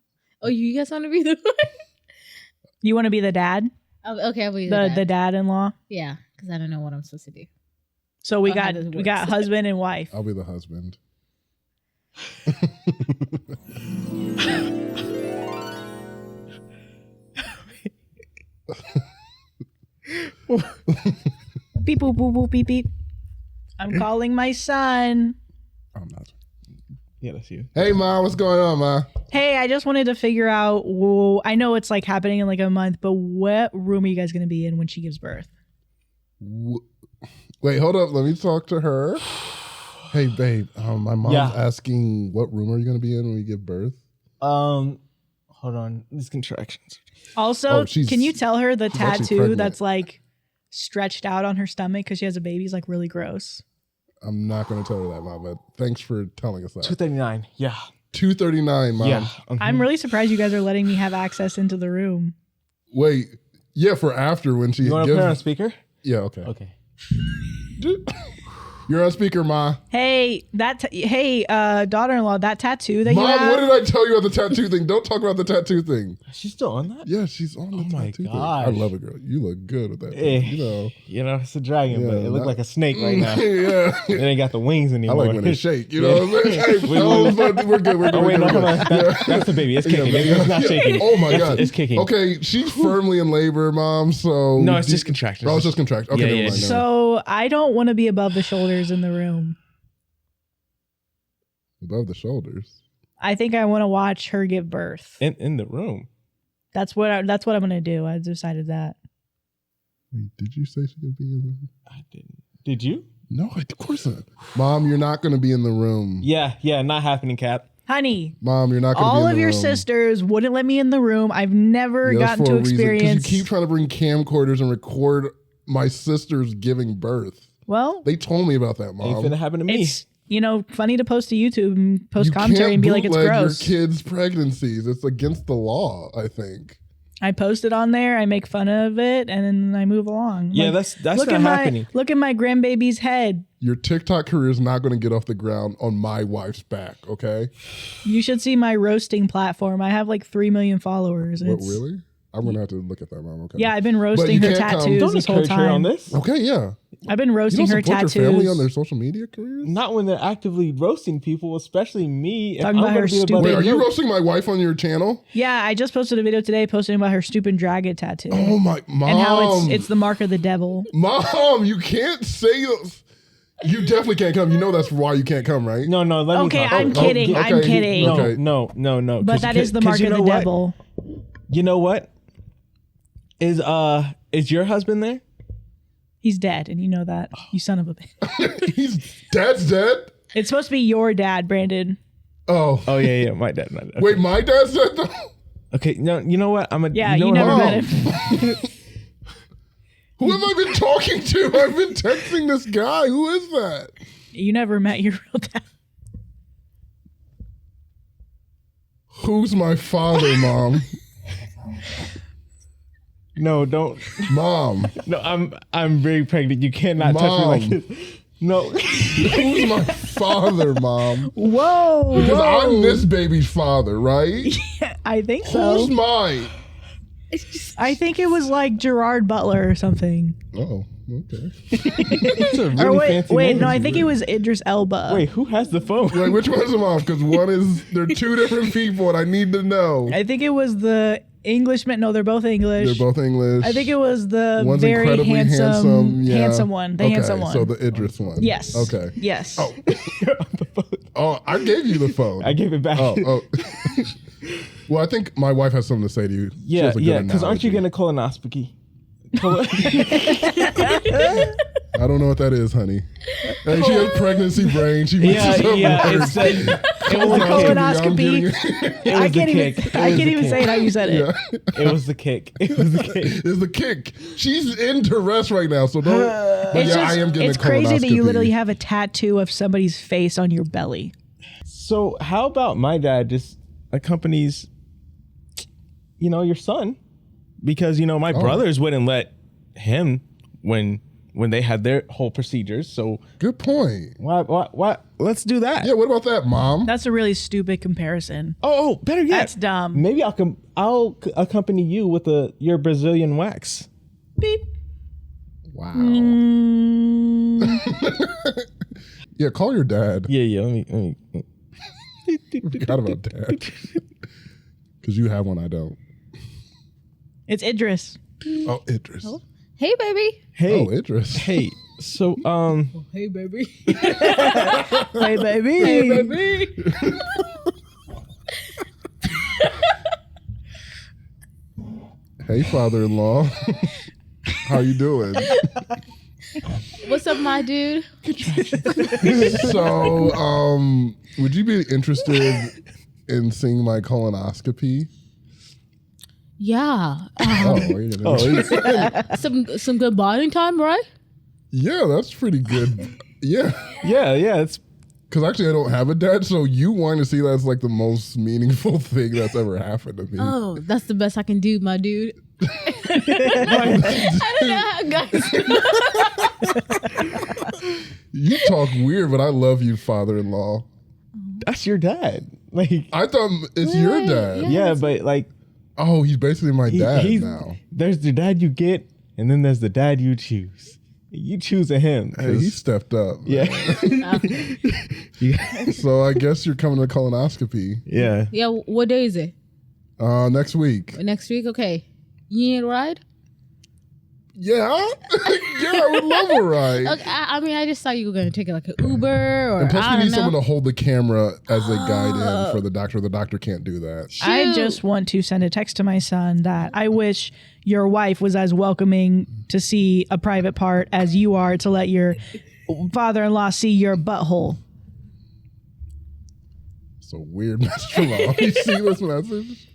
Oh, you guys want to be the wife? You want to be the dad? Okay, I'll be The dad-in-law? Yeah, because I don't know what I'm supposed to do. So we How got this we got works. husband and wife. I'll be the husband. Beep boop boop boop beep beep. I'm calling my son. I'm not. Yeah, that's you. Hey, Ma, what's going on, Ma? Hey, I just wanted to figure out. I know it's like happening in like a month, but what room are you guys going to be in when she gives birth? Wait, hold up. Let me talk to her. Hey, babe. My mom's asking, what room are you going to be in when we give birth? Hold on. These contractions. Also, Oh, can you tell her the she's actually tattoo pregnant. that's like stretched out on her stomach because she has a baby is like really gross? I'm not going to tell her that, Mom, but thanks for telling us that. 239. Yeah. 239, Mom. Yeah. I'm really surprised you guys are letting me have access into the room. Wait. Yeah, for after when she You want to gives. put it on speaker? Yeah, okay. Okay. You're on speaker, Ma. Hey, daughter-in-law, that tattoo that you Mom, have. what did I tell you about the tattoo thing? Don't talk about the tattoo thing. She's still on that? Yeah, she's on the Oh my tattoo thing. gosh. I love it, girl. You look good with that Eh, thing. You know. it's a dragon, but Yeah, it looked not- like a snake right now. Yeah. It ain't got the wings I anymore. like when it shake. You know what I'm saying? Hey, Wait, no, but we're good. We're good. Oh, wait, we're no, good. hold on. That's the baby. It's kicking. Yeah, It's not shaking. Oh my God. It's kicking. Okay, she's firmly in labor, Mom. So No, it's just contractions. Oh, it's just contract. Okay, Yeah, never yeah. mind. So I don't want to be above the shoulders in the room. Above the shoulders. I think I want to watch her give birth. In the room. That's what I'm gonna do. I decided that. Wait, did you say she could be in the room? I didn't. Did you? No, of course not. Mom, you're not going to be in the room. Yeah, not happening, Cap. Honey, Mom, you're not going to be in the room. all of your sisters wouldn't let me in the room. I've never Yeah, that's gotten for to a reason, 'cause experience. you keep trying to bring camcorders and record my sisters giving birth. Well, They told me about that, Ain't Mom. finna happen to me. it's funny to post to YouTube and post You commentary can't and be like, it's bootleg gross. your kids' pregnancies. It's against the law, I think. I post it on there, I make fun of it, and then I move along. Yeah, Like, that's look not at happening. Look at my grandbaby's head. Your TikTok career is not going to get off the ground on my wife's back, okay? You should see my roasting platform. I have like 3 million followers. What, It's- really? I'm going to have to look at that, Mom. Okay. Yeah, I've been roasting you her can't come- tattoos Don't this whole encourage her on time. this. Okay, yeah. I've been You roasting don't her support tattoos. your family on their social media careers? Not when they're actively roasting people, especially me. If Talking I'm about gonna her be the stupid- butt Wait, of are the you joke- roasting my wife on your channel? Yeah, I just posted a video today posting about her stupid dragon tattoo. Oh, my Mom. and how it's the mark of the devil. Mom, you can't say those. You definitely can't come. You know that's why you can't come, right? No, let me Okay, talk. I'm kidding. okay. I'm kidding. No, Okay. no. But that is the mark of the devil. You know what? Is your husband there? He's dead, and you know that. You son of a bitch. Dad's dead? It's supposed to be your dad, Brandon. Oh. Oh yeah, my dad. Okay. Wait, my dad's dead though? Okay, no, you know what? Yeah, you know you what? never Mom. met him. Who have I been talking to? I've been texting this guy. Who is that? You never met your real dad. Who's my father, Mom? No, don't. Mom. No, I'm very pregnant. You cannot touch me like Mom. this. No. Who's my father, Mom? Whoa. Because I'm this baby's father, right? I think so. Who's mine? I think it was like Gerard Butler or something. Oh, okay. It's a really Or fancy wait, name. no, I think it was Idris Elba. Wait, who has the phone? Wait, which one's the mom? Because they're two different people, and I need to know. I think it was the Englishman. No, they're both English. They're both English. I think it was the One's very incredibly handsome. Yeah. handsome one. The Okay, handsome one. So the Idris one. Yes. Okay. Yes. Oh. Oh, I gave you the phone. I gave it back. Oh. Well, I think my wife has something to say to you. She Yeah, has a good yeah. Because aren't you analogy. getting a colonoscopy? I don't know what that is, honey. Hey, she has pregnancy brain. She mixes up words. It was Colonoscopy. I can't even. kick. I can't even say it how you said it. Yeah. It was the kick. It was the kick. It's the kick. She's into rest right now, so don't. But It's yeah, I am getting it's a crazy that you colonoscopy. literally have a tattoo of somebody's face on your belly. So how about my dad just accompanies, your son, because my brothers wouldn't let him when they had their whole procedures. So Good point. why? Let's do that. Yeah, what about that, Mom? That's a really stupid comparison. Oh, better yet, That's dumb. Maybe I'll accompany you with your Brazilian wax. Beep. Wow. Mm, Yeah, call your dad. Yeah. Let me. Forgot about dad. Because you have one, I don't. it's Idris. Oh, Idris. Hey, baby. Hey, Oh, Idris. hey. So Hey, baby. Hey, baby. Hey, baby. Hey, father-in-law. How you doing? What's up, my dude? So, would you be interested in seeing my colonoscopy? Yeah. Oh, you're gonna- Some good bonding time, right? yeah, that's pretty good. Yeah. yeah. It's Because actually, I don't have a dad, so you wanting to see that's like the most meaningful thing that's ever happened to me. Oh, that's the best I can do, my dude. I don't know how guys. You talk weird, but I love you, father-in-law. that's your dad. Like I thought it's your dad. yeah, but like Oh, he's basically my dad he's now. There's the dad you get, and then there's the dad you choose. You choosing him. Hey, he stepped up. Yeah. So I guess you're coming to colonoscopy Yeah. Yeah, what day is it? next week. Next week? Okay. You need a ride? Yeah, yeah, I would love a ride. Okay, I mean, I just thought you were going to take it like an Uber or And plus, I we don't need know. someone to hold the camera as they guide in for the doctor. The doctor can't do that. I Shoot. just want to send a text to my son that I wish your wife was as welcoming to see a private part as you are to let your father-in-law see your butthole. It's a weird message from Mom. You see this message?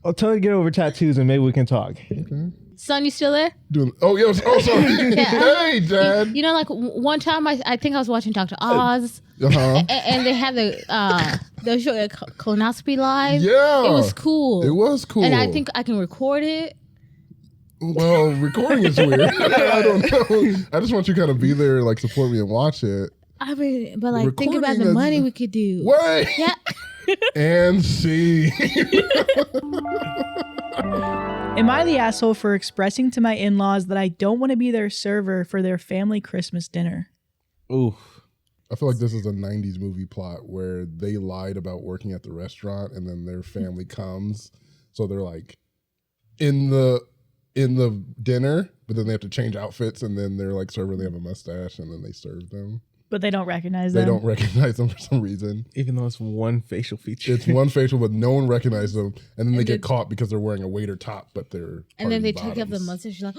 I'll tell her to get over tattoos and maybe we can talk. Okay. Son, you still there? Sorry. Hey, Dad. You know, like one time I think I was watching Dr. Oz, and they had the show Colonoscopy live. Yeah, it was cool. It was cool, and I think I can record it. Well, recording is weird. I don't know. I just want you to kind of be there, like support me and watch it. I mean, but like think Recording about the money we could do. Wait. Yeah. And see. Am I the asshole for expressing to my in-laws that I don't want to be their server for their family Christmas dinner? Ooh. I feel like this is a 90s movie plot where they lied about working at the restaurant and then their family comes. So they're like in the dinner, but then they have to change outfits and then they're like serving, they have a mustache and then they serve them. But they don't recognize them. They don't recognize them for some reason. Even though it's one facial feature. It's one facial, but no one recognizes them. And then they get caught because they're wearing a waiter top, but they're And then they bottoms. take up the mustache. Like,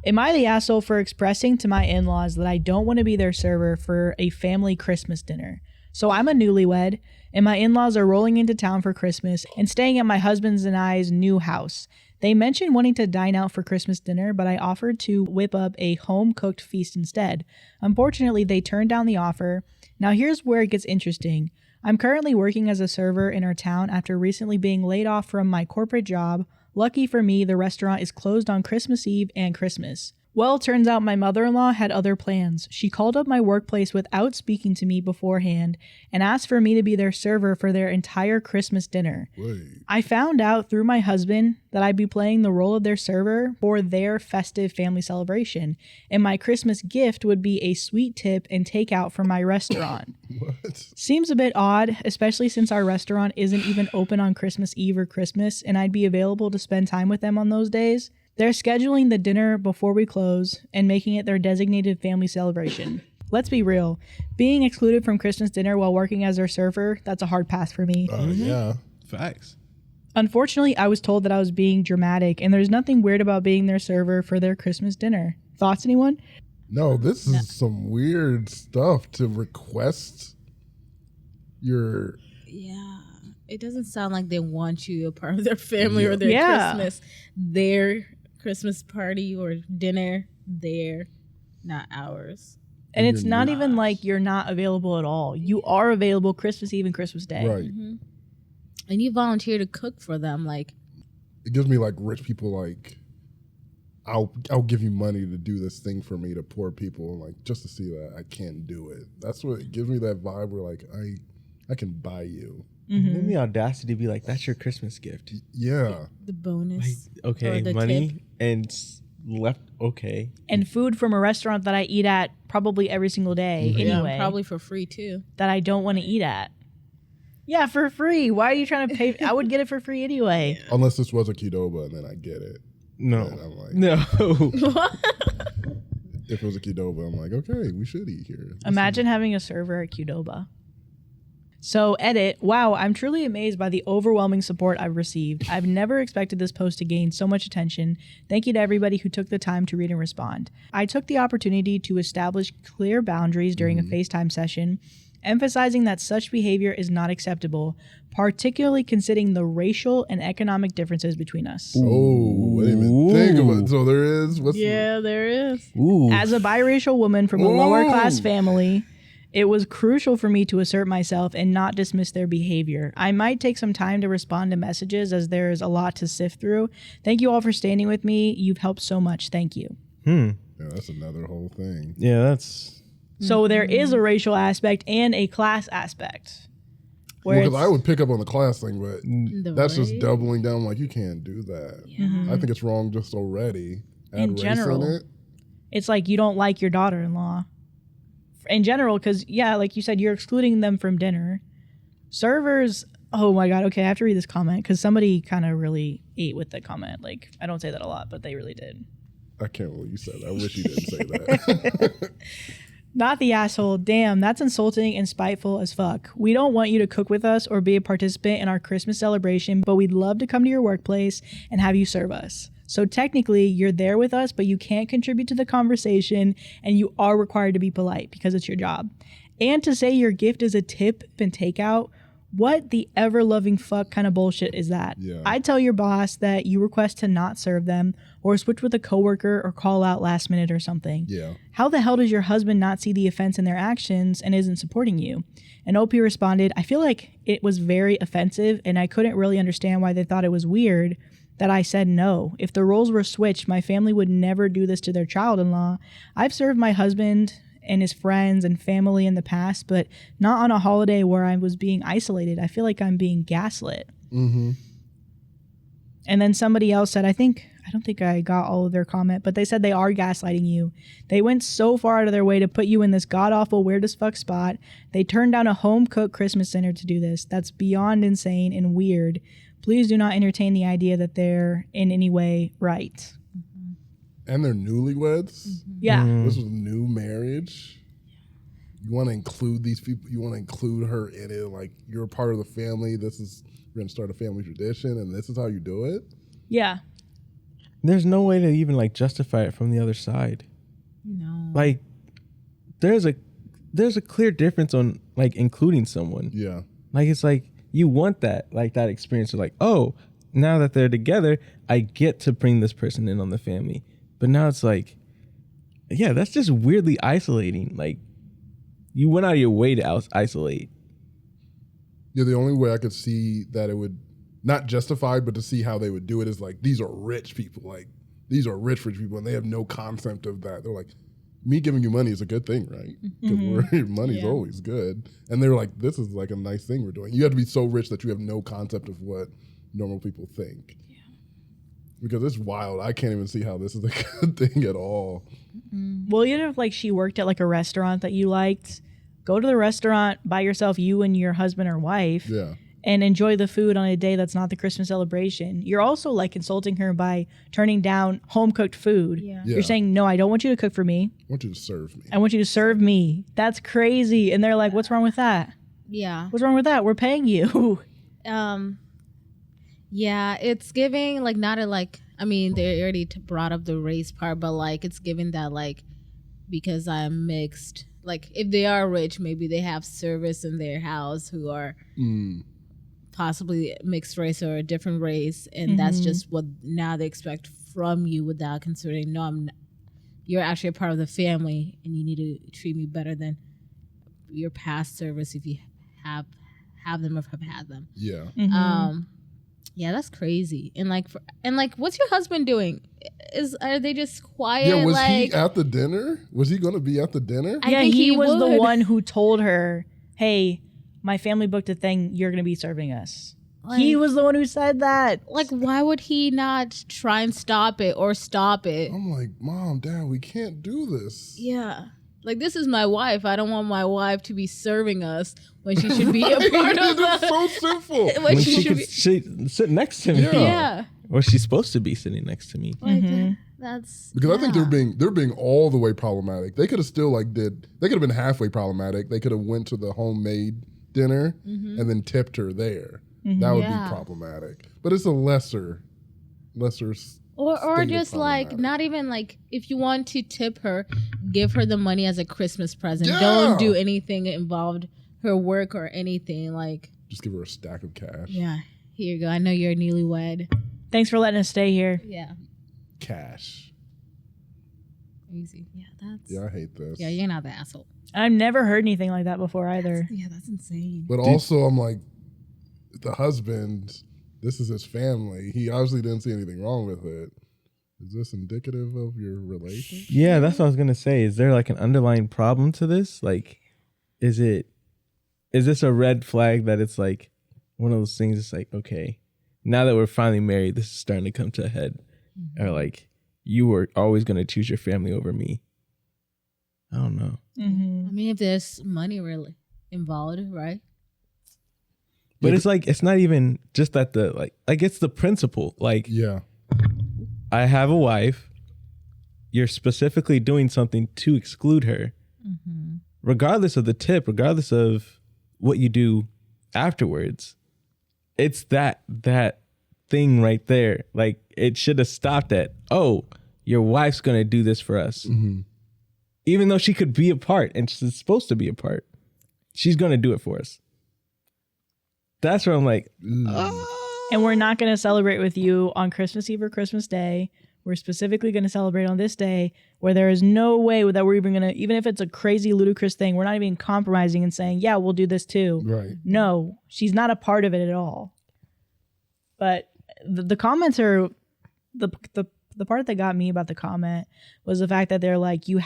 Am I the asshole for expressing to my in-laws that I don't want to be their server for a family Christmas dinner? So I'm a newlywed, and my in-laws are rolling into town for Christmas and staying at my husband's and I's new house. They mentioned wanting to dine out for Christmas dinner, but I offered to whip up a home-cooked feast instead. Unfortunately, they turned down the offer. Now here's where it gets interesting. I'm currently working as a server in our town after recently being laid off from my corporate job. Lucky for me, the restaurant is closed on Christmas Eve and Christmas. Well, turns out my mother-in-law had other plans. She called up my workplace without speaking to me beforehand and asked for me to be their server for their entire Christmas dinner. Wait. I found out through my husband that I'd be playing the role of their server for their festive family celebration, and my Christmas gift would be a sweet tip and takeout from my restaurant. What? Seems a bit odd, especially since our restaurant isn't even open on Christmas Eve or Christmas, and I'd be available to spend time with them on those days. They're scheduling the dinner before we close and making it their designated family celebration. Let's be real. Being excluded from Christmas dinner while working as their server, that's a hard pass for me. Yeah. Facts. Unfortunately, I was told that I was being dramatic, and there's nothing weird about being their server for their Christmas dinner. Thoughts, anyone? No, this is some weird stuff to request your... yeah. It doesn't sound like they want you a part of their family or their Christmas. Their Christmas party or dinner, not ours. And it's not even like you're not available at all. You are available Christmas Eve and Christmas Day. Right. Mm-hmm. And you volunteer to cook for them. Like, it gives me like rich people like, I'll give you money to do this thing for me to poor people, like just to see that I can't do it. That's what it gives me, that vibe where like I can buy you. Mm-hmm. And the audacity to be like, that's your Christmas gift. Yeah. the bonus. Like, okay, or the money tip. and left. Okay. And food from a restaurant that I eat at probably every single day anyway. Yeah, probably for free too. That I don't want to eat at. Yeah, for free. Why are you trying to pay? I would get it for free anyway. Unless this was a Qdoba and then I get it. No. And I'm like, No. if it was a Qdoba, I'm like, okay, we should eat here. Imagine having a server at Qdoba. So, edit. Wow, I'm truly amazed by the overwhelming support I've received. I've never expected this post to gain so much attention. Thank you to everybody who took the time to read and respond. I took the opportunity to establish clear boundaries during a FaceTime session, emphasizing that such behavior is not acceptable, particularly considering the racial and economic differences between us. Oh, I didn't even think about it. So there is. There is. Ooh. As a biracial woman from a lower class family, it was crucial for me to assert myself and not dismiss their behavior. I might take some time to respond to messages as there is a lot to sift through. Thank you all for standing with me. You've helped so much. Thank you. Yeah, that's another whole thing. Yeah, that's. So there is a racial aspect and a class aspect. Where Because I would pick up on the class thing, but The that's just race. doubling down. Like, you can't do that. I think it's wrong just already. Add In race general. in it. it's like you don't like your daughter-in-law. In general, because, yeah, like you said, you're excluding them from dinner. Servers, oh my God, okay, I have to read this comment because somebody kind of really ate with the comment. Like, I don't say that a lot, but they really did. I can't believe you said that. I wish you didn't say that. Not the asshole. Damn, that's insulting and spiteful as fuck. We don't want you to cook with us or be a participant in our Christmas celebration, but we'd love to come to your workplace and have you serve us. So technically, you're there with us, but you can't contribute to the conversation, and you are required to be polite because it's your job. And to say your gift is a tip and takeout, What the ever-loving fuck kind of bullshit is that? Yeah. I tell your boss that you request to not serve them or switch with a coworker or call out last minute or something. Yeah. How the hell does your husband not see the offense in their actions and isn't supporting you? And OP responded, I feel like it was very offensive and I couldn't really understand why they thought it was weird that I said no. If the roles were switched, my family would never do this to their child-in-law. I've served my husband and his friends and family in the past, but not on a holiday where I was being isolated. I feel like I'm being gaslit. Mm-hmm. And then somebody else said, I don't think I got all of their comment, but they said they are gaslighting you. They went so far out of their way to put you in this god-awful weird as fuck spot. They turned down a home-cooked Christmas dinner to do this. That's beyond insane and weird. Please do not entertain the idea that they're in any way right. And they're newlyweds. Yeah. This was a new marriage. You want to include these people. You want to include her in it. Like, you're a part of the family. We're going to start a family tradition, and this is how you do it. Yeah. There's no way to even like justify it from the other side. No. Like, there's a clear difference on like including someone. Yeah. Like, it's like you want that experience of like, oh, now that they're together, I get to bring this person in on the family. But now it's like, yeah, that's just weirdly isolating. Like, you went out of your way to isolate. Yeah, the only way I could see that it would not justify, but to see how they would do it is like, these are rich people. Like, these are rich people, and they have no concept of that. They're like, me giving you money is a good thing, right? Because money's always good. And they're like, this is like a nice thing we're doing. You have to be so rich that you have no concept of what normal people think. Because it's wild. I can't even see how this is a good thing at all. Well, even if like she worked at like a restaurant that you liked, go to the restaurant by yourself, you and your husband or wife, and enjoy the food on a day that's not the Christmas celebration. You're also like insulting her by turning down home cooked food. Yeah. You're saying, no, I don't want you to cook for me. I want you to serve me. I want you to serve me. That's crazy. And they're like, what's wrong with that? Yeah. What's wrong with that? We're paying you. Yeah, it's giving like not a like. I mean, they already brought up the race part, but like it's giving that like because I'm mixed. Like if they are rich, maybe they have service in their house who are possibly mixed race or a different race, and that's just what now they expect from you without considering. No, you're actually a part of the family, and you need to treat me better than your past service if you have them or have had them. Yeah. Yeah, that's crazy. And like, what's your husband doing? Are they just quiet? Yeah, was like, he at the dinner? Was he going to be at the dinner? I Yeah, think he was the would. one who told her, hey, my family booked a thing. You're going to be serving us. He was the one who said that. Like, why would he not try and stop it or stop it? I'm like, Mom, Dad, we can't do this. Yeah. Like, this is my wife. I don't want my wife to be serving us when she should be a part of It's the... so simple. when she should be... sit next to me. Yeah. Or she's supposed to be sitting next to me. Like, that's... Because I think they're being all the way problematic. They could have still they could have been halfway problematic. They could have went to the homemade dinner and then tipped her there. That would be problematic. But it's a lesser Or just like not even like if you want to tip her, give her the money as a Christmas present. Yeah. Don't do anything involved her work or anything. Like just give her a stack of cash. yeah, here you go. I know you're a newlywed. Thanks for letting us stay here. Yeah, Cash. easy. Yeah, that's Yeah, I hate this. yeah. You're not the asshole. I've never heard anything like that before either. Yeah, that's insane. But also, I'm like, the husband, this is his family. He obviously didn't see anything wrong with it. Is this indicative of your relationship? Yeah, that's what I was gonna say. Is there like an underlying problem to this? Like, is this a red flag that it's like one of those things? It's like, okay, now that we're finally married, this is starting to come to a head. Or like, you were always gonna choose your family over me. I don't know. I mean, if there's money really involved, right? But it's like, it's not even just that like it's the principle. Like, Yeah. I have a wife. You're specifically doing something to exclude her. Regardless of the tip, regardless of what you do afterwards. It's that thing right there. Like, it should have stopped at, oh, your wife's going to do this for us. Even though she could be a part and she's supposed to be a part. She's going to do it for us. That's where I'm like, And we're not going to celebrate with you on Christmas Eve or Christmas Day. We're specifically going to celebrate on this day where there is no way that we're even going to, even if it's a crazy, ludicrous thing, we're not even compromising and saying, yeah, we'll do this too. Right. No, she's not a part of it at all. But the comments are, the part that got me about the comment was the fact that they're like, you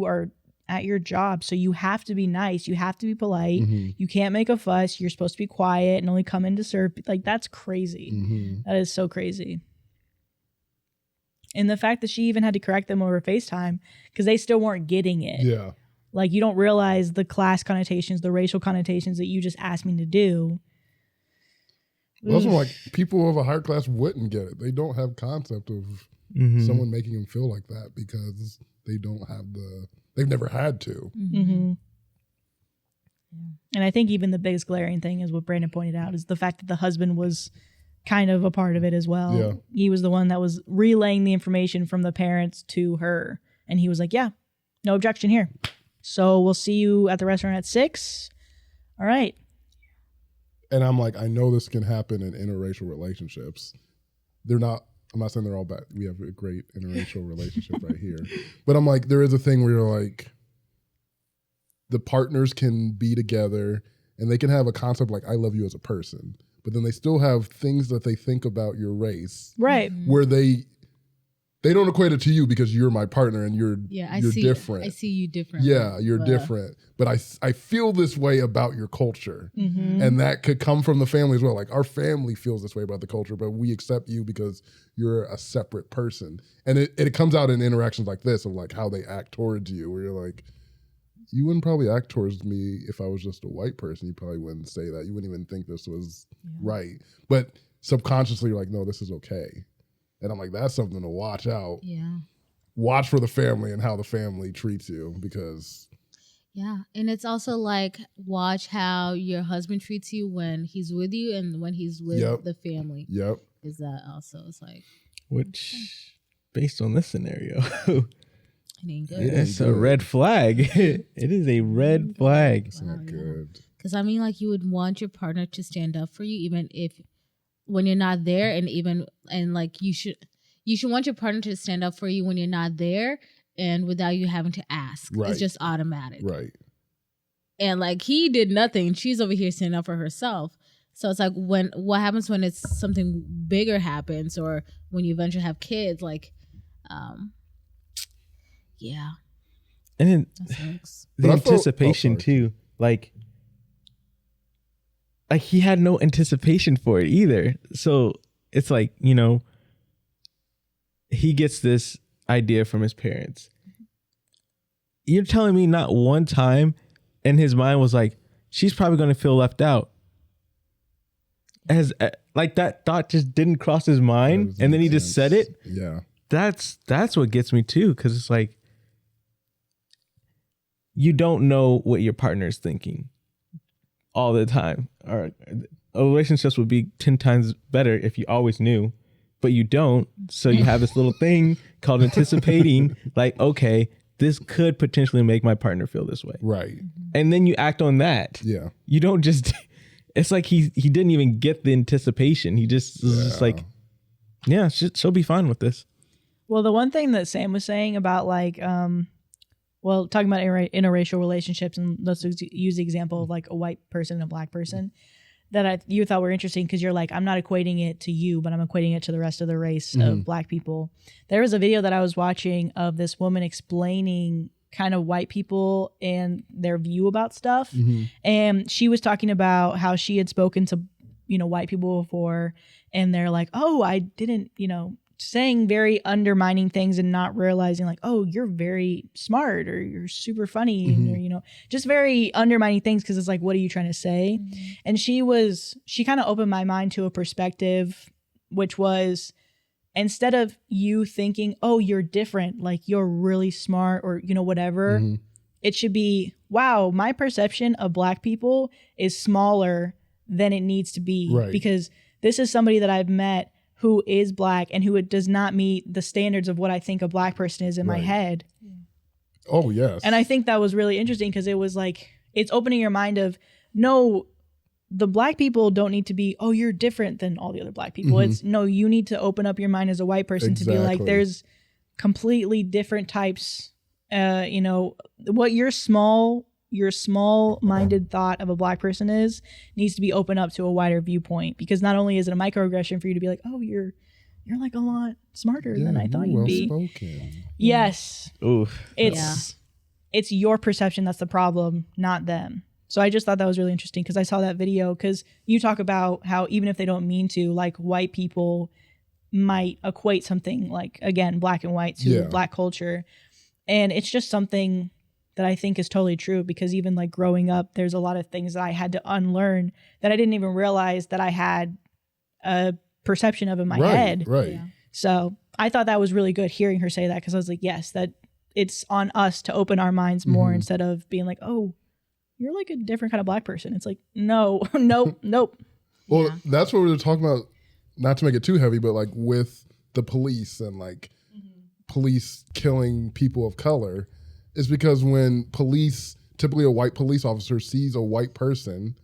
are at your job, so you have to be nice, you have to be polite, you can't make a fuss, you're supposed to be quiet and only come in to serve. Like, that's crazy. That is so crazy. And the fact that she even had to correct them over FaceTime because they still weren't getting it. Yeah. Like, you don't realize the class connotations, the racial connotations that you just asked me to do. Also, like, people of a higher class wouldn't get it. They don't have concept of someone making them feel like that because they don't have they've never had to. And I think even the biggest glaring thing is what Brandon pointed out is the fact that the husband was kind of a part of it as well. Yeah. He was the one that was relaying the information from the parents to her. And he was like, yeah, no objection here. So we'll see you at the restaurant at 6. All right. And I'm like, I know this can happen in interracial relationships. I'm not saying they're all bad. We have a great interracial relationship right here. But I'm like, there is a thing where you're like, the partners can be together and they can have a concept like, I love you as a person. But then they still have things that they think about your race. Right. Where they don't equate it to you because you're my partner and you're different. I see you different. Yeah, you're different. But I feel this way about your culture. And that could come from the family as well. Like, our family feels this way about the culture, but we accept you because you're a separate person. And it comes out in interactions like this of like how they act towards you, where you're like, you wouldn't probably act towards me if I was just a white person. You probably wouldn't say that. You wouldn't even think this was right. But subconsciously, you're like, no, this is okay. And I'm like, that's something to watch out. Yeah. Watch for the family and how the family treats you because. Yeah. And it's also like, watch how your husband treats you when he's with you and when he's with the family. Yep. Is that also, it's like. which, based on this scenario, it ain't good. It's a red flag. It is a red flag. It's not good. Because I mean, like, you would want your partner to stand up for you, even if when you're not there, and like you should want your partner to stand up for you when you're not there, and without you having to ask. Right. It's just automatic. Right. And like, he did nothing. She's over here standing up for herself. So it's like, what happens when it's something bigger happens, or when you eventually have kids, like, yeah. And then That sucks. the anticipation too, like he had no anticipation for it either. So it's like, you know, he gets this idea from his parents. You're telling me not one time in his mind was like, she's probably going to feel left out. As like, that thought just didn't cross his mind, and then he just said it. Yeah. That's what gets me too, because it's like, you don't know what your partner is thinking all the time. Or relationships would be 10 times better if you always knew, but you don't. So you have this little thing called anticipating, like, okay, this could potentially make my partner feel this way. Right. And then you act on that. Yeah. You don't just, it's like he didn't even get the anticipation. He just was just like, yeah, she'll be fine with this. Well, the one thing that Sam was saying about like, well, talking about interracial relationships, and let's use the example of like a white person and a black person, that you thought were interesting because you're like, I'm not equating it to you, but I'm equating it to the rest of the race of black people. There was a video that I was watching of this woman explaining kind of white people and their view about stuff. And she was talking about how she had spoken to, white people before, and they're like, oh, I didn't, saying very undermining things and not realizing like, oh, you're very smart, or you're super funny, or, just very undermining things. Cause it's like, what are you trying to say? And she kind of opened my mind to a perspective, which was, instead of you thinking, oh, you're different, like you're really smart, or, whatever, it should be, wow, my perception of black people is smaller than it needs to be. Right. Because this is somebody that I've met who is black and who does not meet the standards of what I think a black person is in my head. Oh, yes. And I think that was really interesting because it was like, it's opening your mind of, no, the black people don't need to be, oh, you're different than all the other black people. It's no, you need to open up your mind as a white person to be like, there's completely different types. You know, what your small-minded thought of a black person needs to be opened up to a wider viewpoint, because not only is it a microaggression for you to be like, oh, you're like a lot smarter than I thought you'd be. Spoken. Yes. Oof. It's your perception that's the problem, not them. So I just thought that was really interesting, because I saw that video, because you talk about how even if they don't mean to, like, white people might equate something like, again, black and white to black culture. And it's just something that I think is totally true, because even like growing up, there's a lot of things that I had to unlearn that I didn't even realize that I had a perception of in my head. Right. Yeah. So I thought that was really good hearing her say that, because I was like, yes, that it's on us to open our minds more instead of being like, oh, you're like a different kind of black person. It's like, no, nope. Well, that's what we were talking about, not to make it too heavy, but like with the police and like police killing people of color, is because when police, typically a white police officer, sees a white person,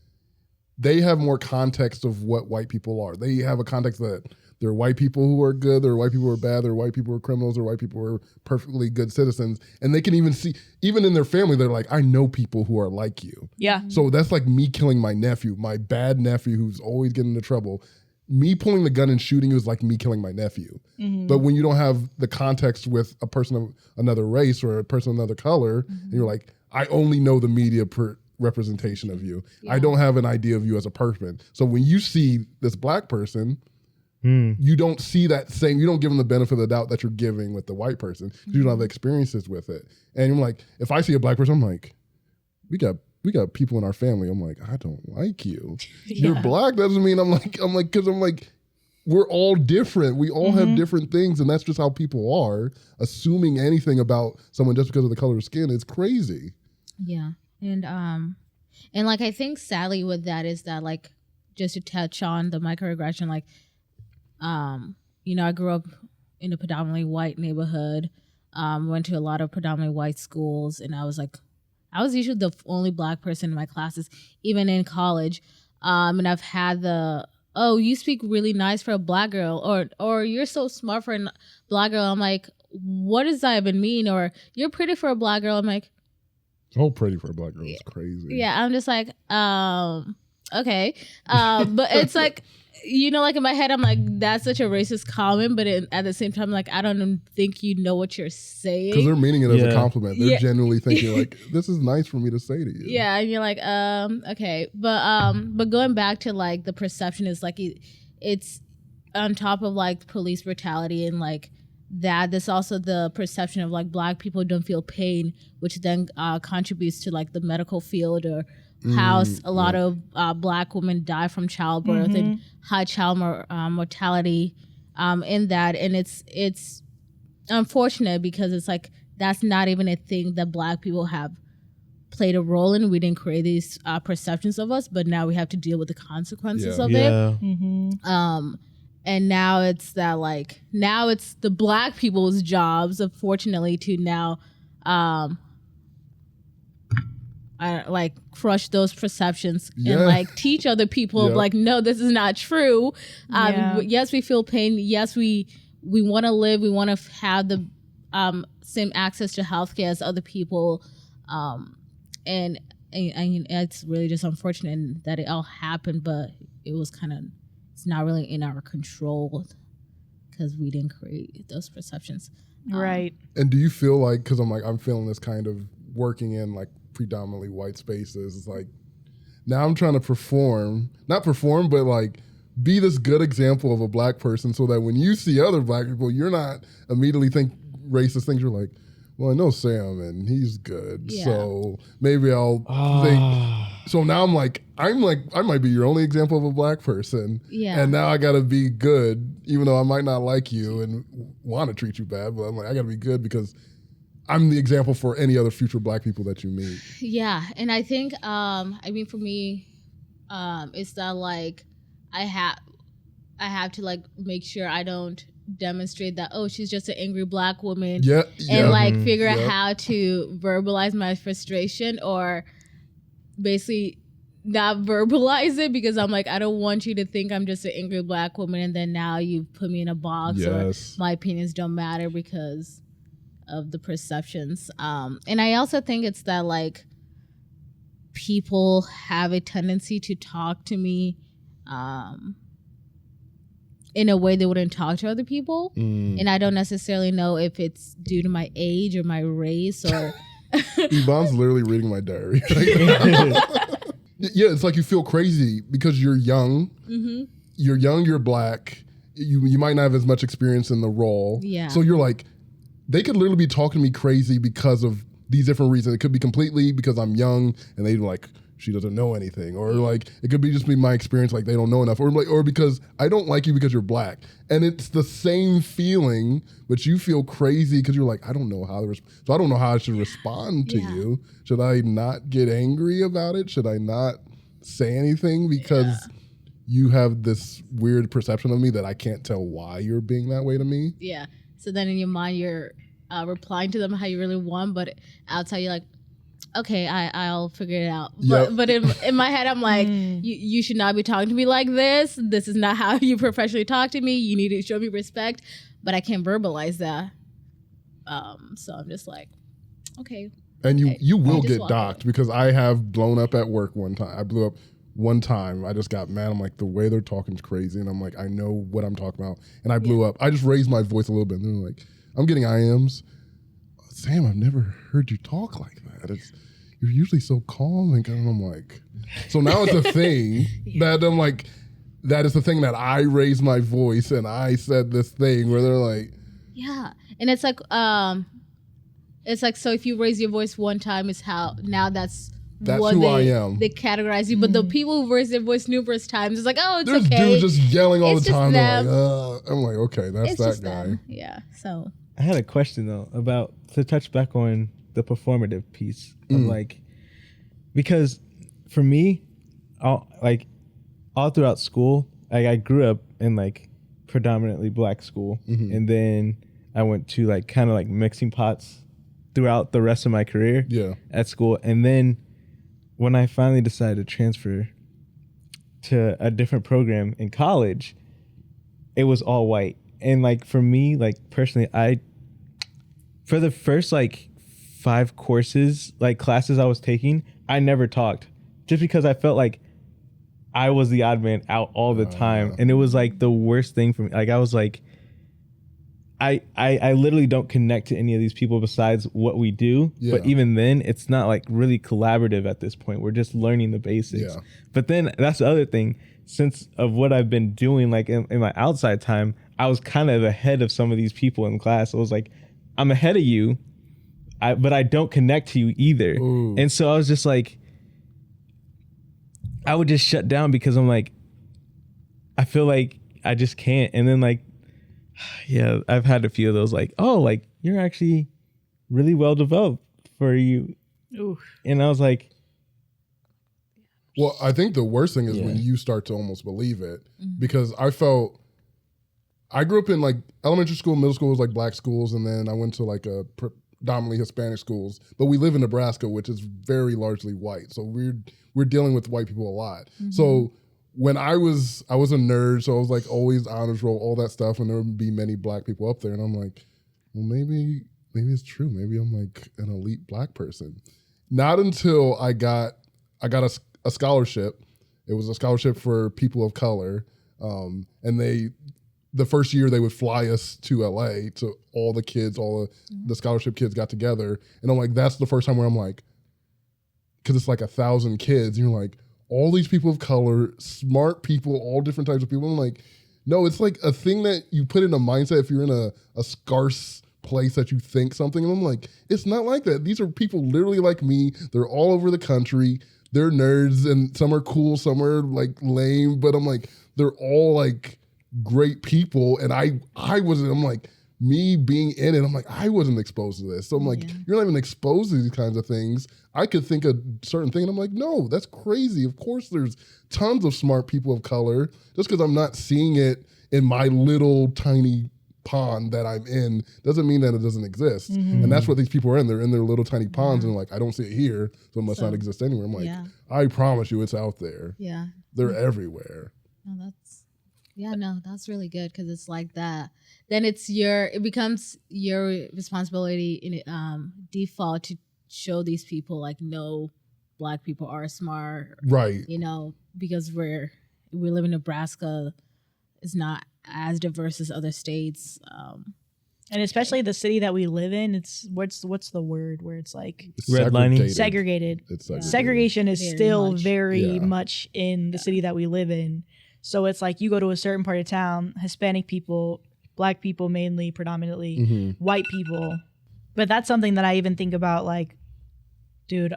they have more context of what white people are. They have a context that there are white people who are good, there are white people who are bad, there are white people who are criminals, there are white people who are perfectly good citizens. And they can even see, even in their family, they're like, I know people who are like you. Yeah. So that's like me killing my nephew, my bad nephew who's always getting into trouble. Me pulling the gun and shooting is like me killing my nephew. But when you don't have the context with a person of another race or a person of another color, and you're like, I only know the media representation of you. I don't have an idea of you as a person. So when you see this black person, you don't see that same, you don't give them the benefit of the doubt that you're giving with the white person. You don't have the experiences with it. And you're like, if I see a black person, I'm like, we got people in our family. I'm like, I don't like you. You're black. Doesn't mean I'm like, because I'm like, we're all different. We all have different things, and that's just how people are. Assuming anything about someone just because of the color of skin is crazy. Yeah. And like, I think sadly with that is that, like, just to touch on the microaggression, like, you know, I grew up in a predominantly white neighborhood, went to a lot of predominantly white schools, and I was usually the only black person in my classes, even in college. And I've had oh, you speak really nice for a black girl, or you're so smart for a black girl. I'm like, what does that even mean? Or you're pretty for a black girl. I'm like, oh, pretty for a black girl is crazy. Yeah, I'm just like, okay. But it's like, you know, like in my head, I'm like, that's such a racist comment. But at the same time, like, I don't think you know what you're saying. Because they're meaning it as a compliment. They're genuinely thinking like, this is nice for me to say to you. Yeah, and you're like, okay. But going back to like the perception is like, it's on top of like police brutality and like that, there's also the perception of like black people don't feel pain, which then contributes to like the medical field, or how a lot of black women die from childbirth and high child mortality in that. And it's unfortunate, because it's like, that's not even a thing that black people have played a role in. We didn't create these perceptions of us, but now we have to deal with the consequences of it. And now it's that, like, now it's the black people's jobs, unfortunately, to now like crush those perceptions and like teach other people like, no, this is not true. Yes, we feel pain. Yes, we want to live. We want to have the same access to healthcare as other people. And it's really just unfortunate that it all happened, but it was it's not really in our control, because we didn't create those perceptions. Right. And do you feel like, because I'm feeling this kind of working in like predominantly white spaces, it's like, now I'm trying to not perform, but like be this good example of a black person, so that when you see other black people, you're not immediately think racist things. You're like, well, I know Sam and he's good, so maybe I'll think. So now I'm like, I might be your only example of a black person, and now I gotta be good, even though I might not like you and want to treat you bad, but I'm like, I gotta be good because I'm the example for any other future black people that you meet. Yeah, and I think, I mean, for me, it's that like I have to like make sure I don't demonstrate that, oh, she's just an angry black woman, and like figure out how to verbalize my frustration, or basically not verbalize it because I'm like, I don't want you to think I'm just an angry Black woman and then now you put me in a box Yes. or my opinions don't matter because of the perceptions. And I also think it's that like people have a tendency to talk to me in a way they wouldn't talk to other people. And I don't necessarily know if it's due to my age or my race or... Yvonne's literally reading my diary. Yeah, it's like you feel crazy because you're young. Mm-hmm. You're young, you're Black. You might not have as much experience in the role. Yeah. So you're like, they could literally be talking to me crazy because of these different reasons. It could be completely because I'm young and they like, she doesn't know anything. Or like, it could be just be my experience, like they don't know enough. Or like, or because I don't like you because you're Black. And it's the same feeling, but you feel crazy because you're like, I don't know how to so I don't know how I should respond to you. Should I not get angry about it? Should I not say anything because you have this weird perception of me that I can't tell why you're being that way to me? Yeah. So then in your mind, you're replying to them how you really want, but outside you're like, okay, I'll figure it out. But in my head, I'm like, you should not be talking to me like this. This is not how you professionally talk to me. You need to show me respect. But I can't verbalize that. So I'm just like, okay. And you will get walk docked because I have blown up at work one time. I blew up one time. I just got mad. I'm like, the way they're talking is crazy. And I'm like, I know what I'm talking about. And I blew up. I just raised my voice a little bit. And they're like, I'm getting IMs. Sam, I've never heard you talk like that. You're usually so calm. And I'm like, so now it's a thing that I'm like, that is the thing that I raised my voice and I said this thing where they're like. Yeah. And it's like, so if you raise your voice one time, it's how, now that's who I am. They categorize you. But the people who raise their voice numerous times, it's like, oh, it's There's okay. dudes just yelling all It's the time. just I'm like, okay, that's It's that just guy. them. Yeah. So. I had a question though about to touch back on the performative piece. I'm like, because for me, all throughout school, I grew up in like predominantly Black school, and then I went to like kind of like mixing pots throughout the rest of my career at school, and then when I finally decided to transfer to a different program in college, it was all white. And like for me, like personally, for the first like 5 courses, like classes I was taking, I never talked just because I felt like I was the odd man out all the time. And it was like the worst thing for me. Like I was like, I literally don't connect to any of these people besides what we do. Yeah. But even then, it's not like really collaborative at this point. We're just learning the basics. Yeah. But then that's the other thing. Since of what I've been doing, like in my outside time, I was kind of ahead of some of these people in class. I was like, I'm ahead of you, but I don't connect to you either. Ooh. And so I was just like, I would just shut down because I'm like, I feel like I just can't. And then like, yeah, I've had a few of those like, oh, like you're actually really well developed for you. Ooh. And I was like, well, I think the worst thing is when you start to almost believe it, because I grew up in like elementary school, middle school was like Black schools, and then I went to like a predominantly Hispanic schools. But we live in Nebraska, which is very largely white, so we're dealing with white people a lot. So when I was a nerd, so I was like always honors roll, all that stuff, and there would be many Black people up there, and I'm like, well, maybe it's true. Maybe I'm like an elite Black person. Not until I got a scholarship. It was a scholarship for people of color, and the first year they would fly us to LA to all the kids, the scholarship kids got together, and I'm like, that's the first time where I'm like, because it's like 1,000 kids, and you're like, all these people of color, smart people, all different types of people. I'm like, no, it's like a thing that you put in a mindset if you're in a scarce place that you think something, and I'm like, it's not like that. These are people literally like me. They're all over the country. They're nerds, and some are cool, some are like lame, but I'm like, they're all like great people. And I wasn't, I'm like, me being in it, I'm like, I wasn't exposed to this. So I'm like, you're not even exposed to these kinds of things. I could think a certain thing, and I'm like, no, that's crazy. Of course there's tons of smart people of color. Just because I'm not seeing it in my little tiny pond that I'm in doesn't mean that it doesn't exist. And that's what these people are in. They're in their little tiny ponds and like, I don't see it here, so it must not exist anywhere. I'm like, I promise you it's out there. Yeah. They're everywhere. No, that's really good because it's like that. Then it becomes your responsibility in default to show these people like, no, Black people are smart. Right. You know, because we live in Nebraska, it's not as diverse as other states. And especially the city that we live in, it's what's the word where it's like redlining, segregated. It's segregated. Segregation is Very still much. very much in the city that we live in. So it's like you go to a certain part of town, Hispanic people, Black people mainly, predominantly, white people. But that's something that I even think about, like, dude,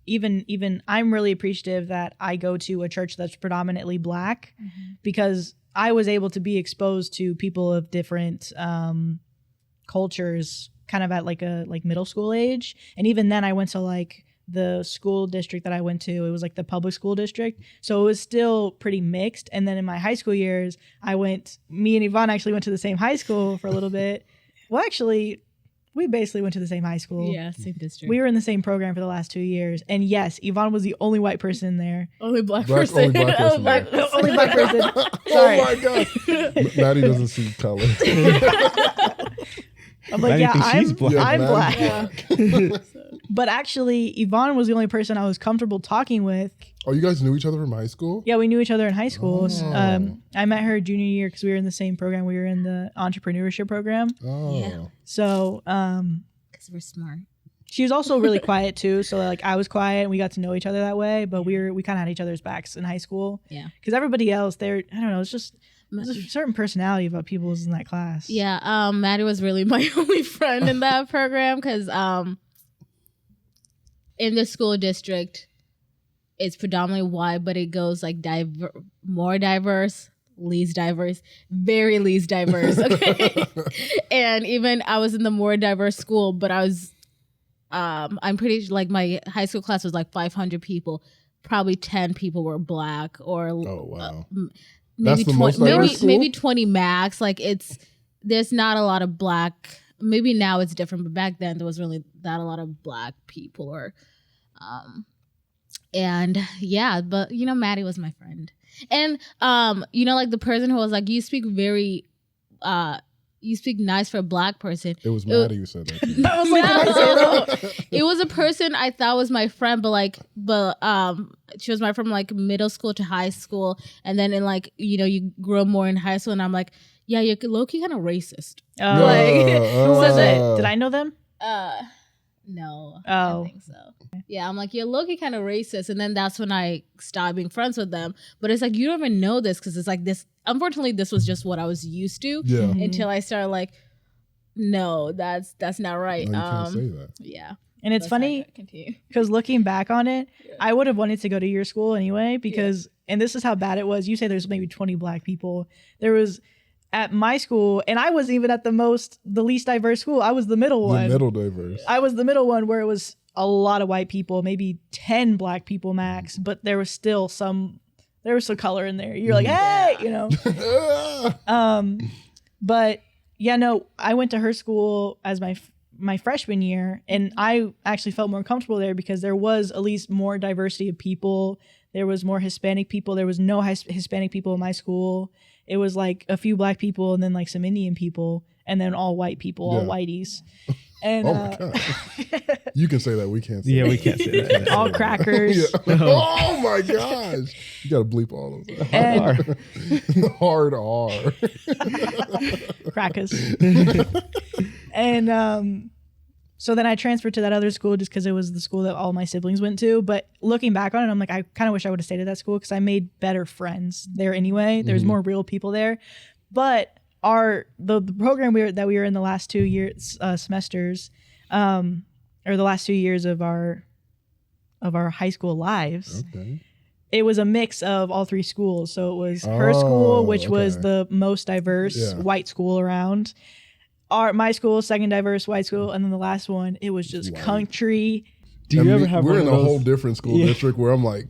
even I'm really appreciative that I go to a church that's predominantly Black because I was able to be exposed to people of different cultures kind of at like middle school age. And even then I went to like the school district that I went to, it was like the public school district. So it was still pretty mixed. And then in my high school years, me and Yvonne actually went to the same high school for a little bit. Well, actually, we basically went to the same high school. Yeah, same district. We were in the same program for the last 2 years. And yes, Yvonne was the only white person there. Only black person. Only black person. Only black person. Sorry. Oh my God. Maddie doesn't see color. I'm like, I think she's black. I'm Maddie's black. But actually, Yvonne was the only person I was comfortable talking with. Oh, you guys knew each other from high school? Yeah, we knew each other in high school. I met her junior year because we were in the same program. We were in the entrepreneurship program. Oh. Yeah. So, Because we're smart. she was also really quiet too. So like I was quiet and we got to know each other that way. But we kind of had each other's backs in high school. Yeah. Because everybody else, I don't know, it's just there's a certain personality about people who's in that class. Yeah. Maddie was really my only friend in that program because in the school district, it's predominantly white, but it goes like more diverse, least diverse, very least diverse. Okay. And even I was in the more diverse school, but I was, I'm pretty like my high school class was like 500 people. Probably 10 people were Black or Oh, wow. maybe That's the 20, most diverse school? maybe 20 max. Like there's not a lot of Black. Maybe now it's different, but back then there was really not a lot of Black people or, and yeah, but you know, Maddie was my friend. And, you know, like the person who was like, you speak nice for a Black person. It was Maddie who said that. I was like, did I say that? It was a person I thought was my friend, but she was my friend from like middle school to high school. And then in like, you know, you grow more in high school and I'm like, yeah, you're low-key kind of racist. Who was it? Did I know them? No. Oh. I don't think so. Yeah, I'm like, you're low-key kind of racist. And then that's when I stopped being friends with them. But it's like, you don't even know this because it's like this. Unfortunately, this was just what I was used to until I started like, no, that's not right. No, you can't say that. Yeah. And it's funny because looking back on it, I would have wanted to go to your school anyway because, and this is how bad it was. You say there's maybe 20 Black people. There was at my school, and I wasn't even at the least diverse school. I was the middle one. The middle diverse. I was the middle one where it was a lot of white people, maybe 10 Black people max, but there was still some color in there. You're like, hey, you know. But yeah, no, I went to her school as my freshman year, and I actually felt more comfortable there because there was at least more diversity of people. There was more Hispanic people. There was no Hispanic people in my school. It was like a few Black people and then like some Indian people and then all white people, all whiteys. And oh my God. You can say that. We can't say Yeah, that. we can't say that. all crackers. Oh my gosh. You got to bleep all of that. And Hard R. crackers. And so then I transferred to that other school just because it was the school that all my siblings went to. But looking back on it, I'm like, I kind of wish I would have stayed at that school because I made better friends there anyway. There's more real people there. But the program that we were in the last 2 years semesters, or the last 2 years of our high school lives, it was a mix of all three schools. So it was her school, which was the most diverse white school around. My school, second diverse white school, and then the last one, it was just country. Do you ever have We're one in of a those? whole different school district where I'm like,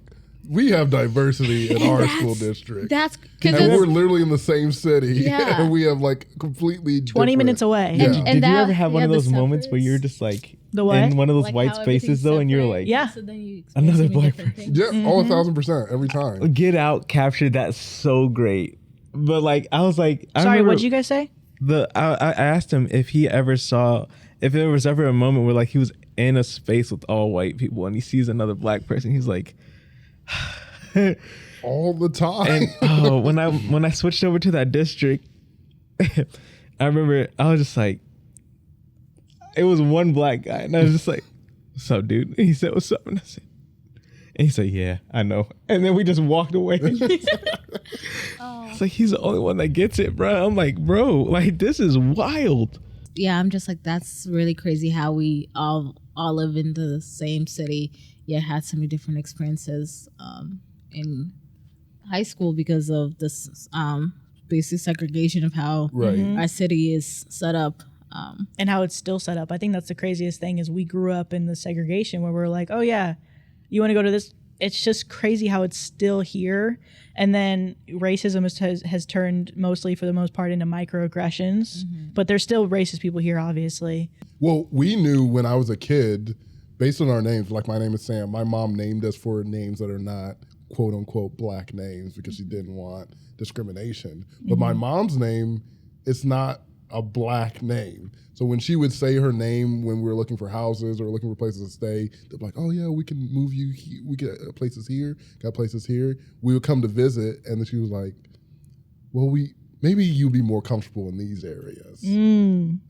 we have diversity in our school district. That's and because we're literally in the same city. Yeah. And we have like completely 20 different- minutes away. Yeah. And Did you that- ever have one yeah, of the those moments where separates. you're just like The what? in one of those like white how spaces everything's though, and you're separate, like, Yeah. So then you Another experience black different person. things. Yeah, all 1,000% every time. Get Out captured that so great. But like I was like, I Sorry, remember what'd you guys say? I asked him if he ever saw, if there was ever a moment where like he was in a space with all white people and he sees another black person. He's like, All the time. and when I switched over to that district, I remember I was just like, it was one black guy, and I was just like, "What's up, dude?" And he said, "What's up?" And I said, and he said, "Yeah, I know." And then we just walked away. It's like he's the only one that gets it, bro. I'm like, bro, like this is wild. Yeah, I'm just like, that's really crazy how we all live in the same city, yet had so many different experiences in high school because of this basic segregation of how Right. our city is set up. And how it's still set up. I think that's the craziest thing is we grew up in the segregation where we're like, oh yeah, you want to go to this? It's just crazy how it's still here. And then racism has turned mostly for the most part into microaggressions, but there's still racist people here, obviously. Well, we knew when I was a kid, based on our names, like my name is Sam, my mom named us for names that are not quote unquote black names because she didn't want discrimination. But my mom's name, it's not a black name. So when she would say her name when we were looking for houses or looking for places to stay, they'd be like, oh yeah, we can move you, we get places here, got places here. We would come to visit and then she was like, well, maybe you'd be more comfortable in these areas.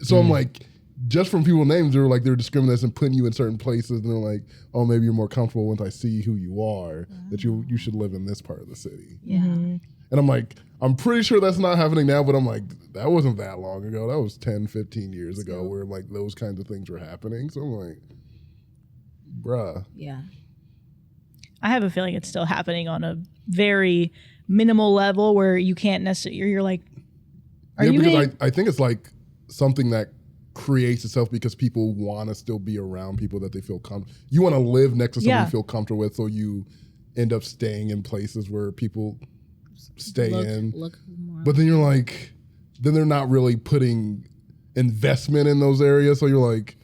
So I'm like, just from people's names, they're discriminating us and putting you in certain places and they're like, oh, maybe you're more comfortable once I see who you are, that you should live in this part of the city. Yeah. And I'm like, I'm pretty sure that's not happening now, but I'm like, that wasn't that long ago. That was 10, 15 years ago where like those kinds of things were happening. So I'm like, bruh. Yeah. I have a feeling it's still happening on a very minimal level where you can't necessarily, you're like, are you because being- I think it's like something that creates itself because people want to still be around people that they feel comfortable. You want to live next to someone Yeah. you feel comfortable with, so you end up staying in places where people stay in. Look more. But then you're like, then they're not really putting investment in those areas. So you're like,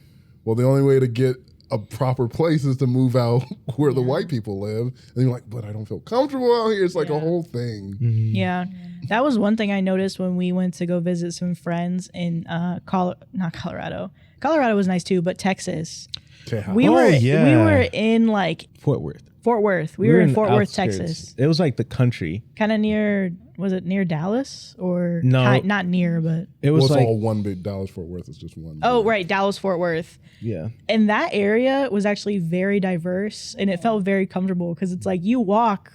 well, the only way to get a proper place is to move out where the white people live. And you're like, but I don't feel comfortable out here. It's like a whole thing. Yeah. That was one thing I noticed when we went to go visit some friends in not Colorado. Colorado was nice too, but Texas. Tejas. We Oh, were yeah. in like Fort Worth. Fort Worth. We were in Fort Worth, outskirts. Texas. It was like the country. Kind of near, was it near Dallas or No. not near, but It Well, was it's like, all one big Dallas Fort Worth. It's just one. oh, big- right, Dallas Fort Worth. yeah. And that area was actually very diverse and it felt very comfortable because it's like you walk,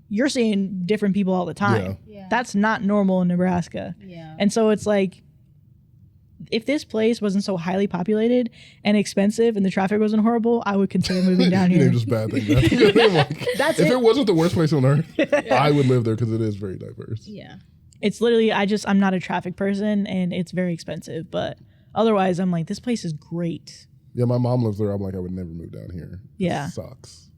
you're seeing different people all the time. Yeah. That's not normal in Nebraska. Yeah. And so it's like, if this place wasn't so highly populated and expensive and the traffic wasn't horrible, I would consider moving down You here. named just bad things. I'm like, That's if it. it wasn't the worst place on earth, I would live there because it is very diverse. Yeah. It's literally, I'm not a traffic person and it's very expensive, but otherwise I'm like, this place is great. Yeah, my mom lives there. I'm like, I would never move down here. Yeah. It sucks.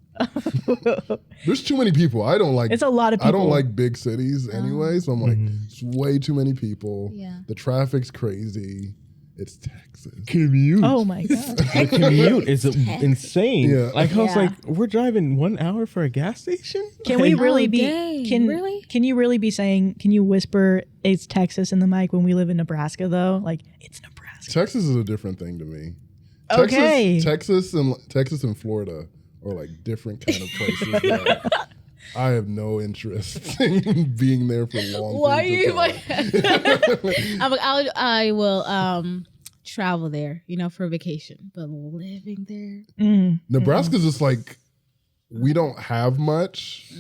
There's too many people. I don't like. It's a lot of people. I don't like big cities anyway, so I'm like, it's way too many people. Yeah. The traffic's crazy. It's Texas. Commute. Oh my God. The commute is insane. Yeah. Like I was Yeah. like, we're driving 1 hour for a gas station. Can we Like, really Oh, be, dang, really? can you really be saying, can you whisper it's Texas in the mic when we live in Nebraska though? Like it's Nebraska. Texas is a different thing to me. Okay. Texas and Florida are like different kind of places. That I have no interest in being there for long. Why are periods you of like? time. I will travel there, for a vacation, but living there. Nebraska's just like, we don't have much.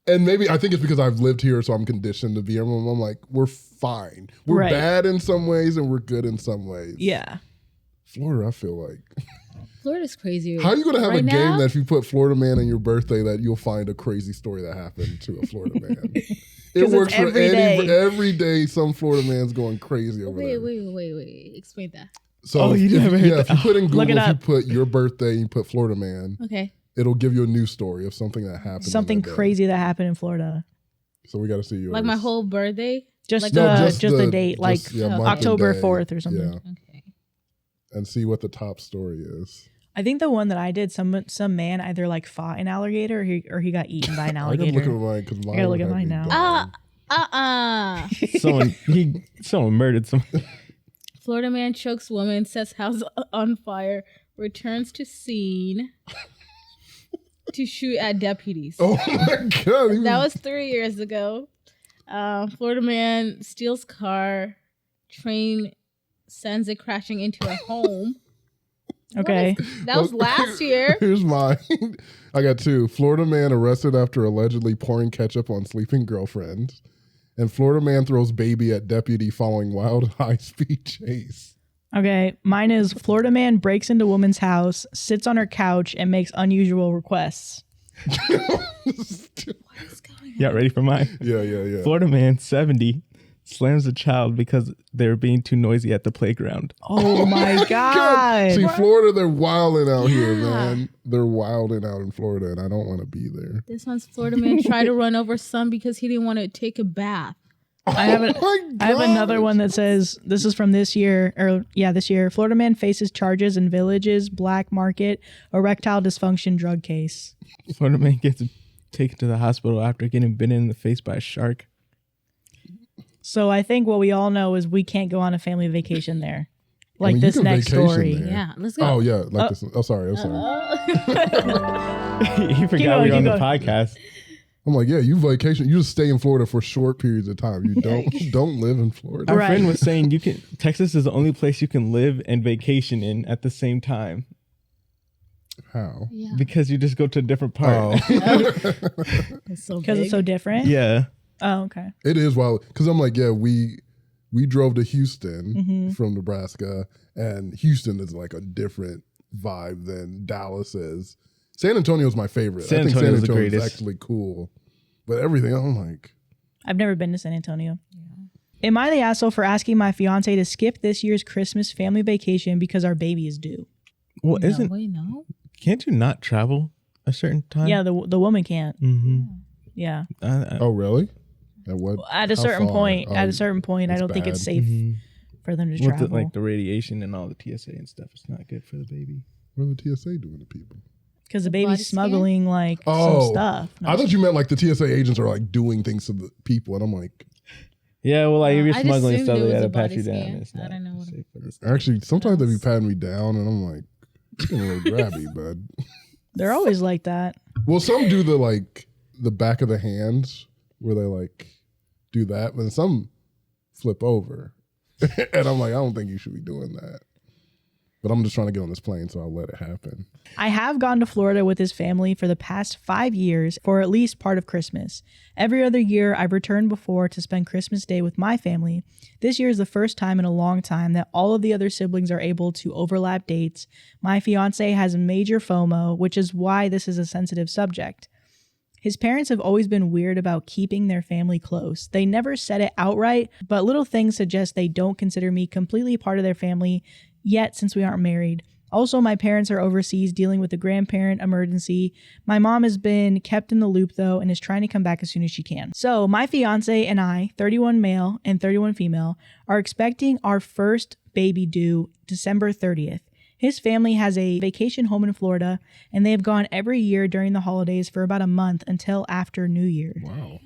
And maybe I think it's because I've lived here, so I'm conditioned to be here. I'm like, we're fine. We're Right. bad in some ways and we're good in some ways. Yeah. Florida, I feel like. Florida's crazy. How are you going to have Right a game now? that if you put Florida man on your birthday that you'll find a crazy story that happened to a Florida man? It it's works for every day. every day. Some Florida man's going crazy over there. Wait. Explain that. So Oh, you if, haven't heard if that. you put in Look Google, it if you up. put your birthday, you put Florida man, Okay. it'll give you a news story of something that happened. Something on that day. crazy that happened in Florida. So we got to see yours. Like my whole birthday. Just Like- just No, the date, like month and October day. 4th or something. Yeah, Okay. and see what the top story is. I think the one that I did, some man either like fought an alligator or he got eaten by an I gotta look at alligator. mine because mine. I gotta look would at have mine me now. dying. Someone murdered someone. Florida man chokes woman, sets house on fire, returns to scene to shoot at deputies. Oh my god! That was 3 years ago. Florida man steals car, train sends it crashing into a home. Okay. That was last year. Here's mine. I got 2. Florida man arrested after allegedly pouring ketchup on sleeping girlfriend. And Florida man throws baby at deputy following wild high-speed chase. Okay. Mine is Florida man breaks into woman's house, sits on her couch, and makes unusual requests. Yeah, ready for mine? Yeah. Florida man, 70, slams a child because they were being too noisy at the playground. Oh my God. See, Florida, they're wilding out here, man. They're wilding out in Florida, and I don't want to be there. This one's Florida man tried to run over son because he didn't want to take a bath. I have Oh my I have another gosh. one that says this is from this year, this year. Florida man faces charges in Villages black market erectile dysfunction drug case. Florida man gets taken to the hospital after getting bitten in the face by a shark. So I think what we all know is we can't go on a family vacation there. Like mean, you this can next vacation story. there. Yeah, let's go. Oh, yeah. Like this. Oh, sorry. I'm sorry. He forgot going, we were on keep the going. podcast. I'm like, yeah, you vacation. You just stay in Florida for short periods of time. You don't live in Florida. Our Right. friend was saying Texas is the only place you can live and vacation in at the same time How? Yeah. because you just go to a different part. It's so Because it's so different. Yeah. Oh, okay. It is wild. Because I'm like, yeah, we drove to Houston Mm-hmm. from Nebraska, and Houston is like a different vibe than Dallas is. San Antonio's my favorite. San I think San Antonio's the Antonio's greatest. actually cool. But everything, I'm like, I've never been to San Antonio. Am I the asshole for asking my fiance to skip this year's Christmas family vacation because our baby is due? Well, No. can't you not travel a certain time? Yeah, the woman can't. Mm-hmm. Yeah. oh, really? At what? At a how certain far? point, Oh, I don't think it's bad. safe for them to With travel. the radiation and all the TSA and stuff, it's not good for the baby. What are the TSA doing to people? Because the body baby's scan? smuggling like Oh, some stuff. No, I thought you meant like the TSA agents are like doing things to the people, and I'm like, Yeah, well, like if you're I just smuggling assumed stuff, it they was gotta a pat body you down. scan. It's I not don't know what safe for this. actually, sometimes they be else? patting me down, and I'm like, it's getting a little grabby, bud. they're always like that. Well, some do the back of the hands where they like do that, but some flip over, and I'm like, I don't think you should be doing that. But I'm just trying to get on this plane, so I'll let it happen. I have gone to Florida with his family for the past 5 years for at least part of Christmas. Every other year, I've returned before to spend Christmas Day with my family. This year is the first time in a long time that all of the other siblings are able to overlap dates. My fiance has major FOMO, which is why this is a sensitive subject. His parents have always been weird about keeping their family close. They never said it outright, but little things suggest they don't consider me completely part of their family yet since we aren't married. Also, my parents are overseas dealing with a grandparent emergency. My mom has been kept in the loop though and is trying to come back as soon as she can. So my fiance and I, 31 male and 31 female, are expecting our first baby due December 30th. His family has a vacation home in Florida, and they have gone every year during the holidays for about a month until after New Year. Wow.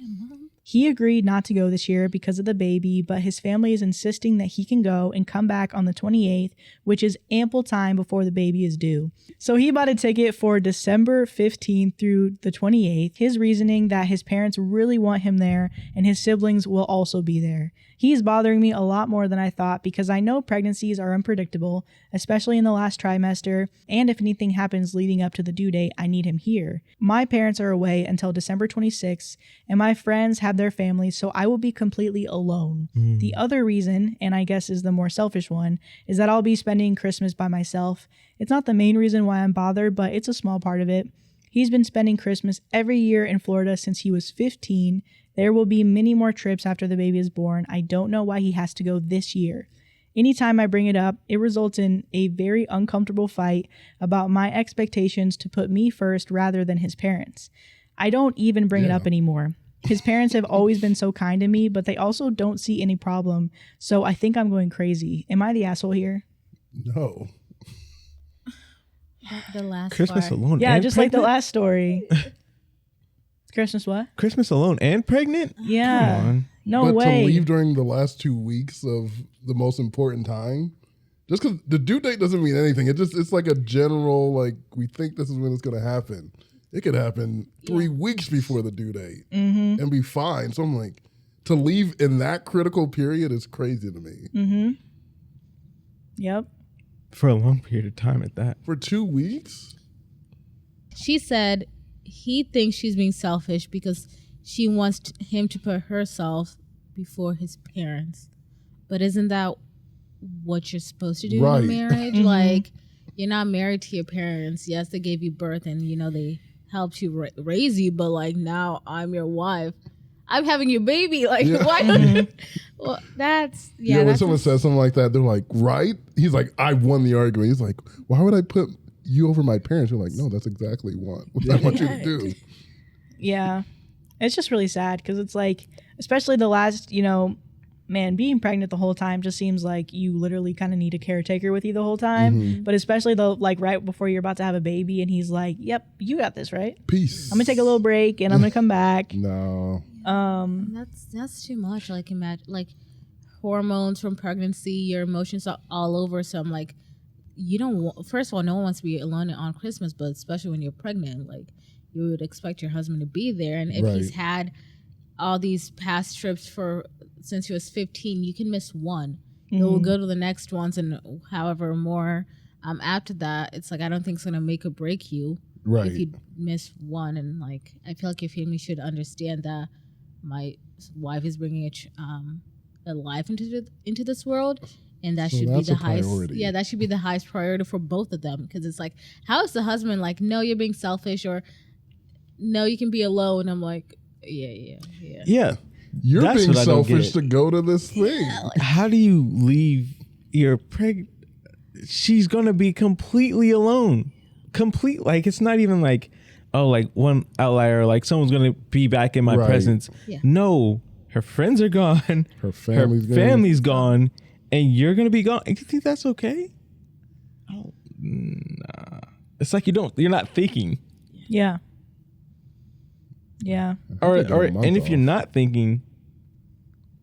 He agreed not to go this year because of the baby, but his family is insisting that he can go and come back on the 28th, which is ample time before the baby is due. So he bought a ticket for December 15th through the 28th, his reasoning that his parents really want him there and his siblings will also be there. He's bothering me a lot more than I thought because I know pregnancies are unpredictable, especially in the last trimester, and if anything happens leading up to the due date, I need him here. My parents are away until December 26th, and my friends have their families, so I will be completely alone. The other reason, and I guess is the more selfish one, is that I'll be spending Christmas by myself. It's not the main reason why I'm bothered, but it's a small part of it. He's been spending Christmas every year in Florida since he was 15. There will be many more trips after the baby is born. I don't know why he has to go this year. Anytime I bring it up, it results in a very uncomfortable fight about my expectations to put me first rather than his parents. I don't even bring it up anymore. His parents have always been so kind to me, but they also don't see any problem. So I think I'm going crazy. Am I the asshole here? No. The last Christmas part. alone. Yeah, and just pregnant? like the last story. Christmas what? Christmas alone and pregnant? Yeah. Come on. No But way. to leave during the last 2 weeks of the most important time, just because the due date doesn't mean anything. It's like a general, like, we think this is when it's going to happen. It could happen 3 weeks before the due date and be fine. So I'm like, to leave in that critical period is crazy to me. Yep. For a long period of time at that. For 2 weeks? She said he thinks she's being selfish because she wants him to put herself before his parents. But isn't that what you're supposed to do in a marriage? Like, you're not married to your parents. Yes, they gave you birth and, you know, they helped you raise you. But, like, now I'm your wife. I'm having your baby. Like, why? Well, that's, Yeah, when someone says something like that, they're like, right? He's like, I won the argument. He's like, why would I put you over my parents? You're like, no, that's exactly what I want you to do. Yeah. It's just really sad because it's like, especially the last, you know, man, being pregnant the whole time just seems like you literally kind of need a caretaker with you the whole time. But especially the like right before you're about to have a baby and he's like, yep, you got this, right? Peace. I'm gonna take a little break and I'm gonna come back. No. That's too much. Like, imagine, like, hormones from pregnancy, your emotions are all over. So I'm like, you don't want, first of all, no one wants to be alone on Christmas, but especially when you're pregnant, like, you would expect your husband to be there. And if he's had all these past trips since he was 15, you can miss one. You'll go to the next ones, and however more after that, it's like, I don't think it's gonna make or break you if you miss one. And like, I feel like your family should understand that my wife is bringing a life into this world, and that should be the highest. Priority. Yeah, that should be the highest priority for both of them. Because it's like, how is the husband like, no, you're being selfish, or no, you can be alone? I'm like, yeah. You're That's being what I don't selfish get. to go to this thing. How do you leave your she's gonna be completely alone. Like, it's not even like, oh, like one outlier, like someone's gonna be back in my presence. Yeah. No, her friends are gone. Her family's family's gone, and you're gonna be gone. You think that's okay? Oh, nah. It's like you're not thinking. Yeah. Yeah. Or and if you're not thinking,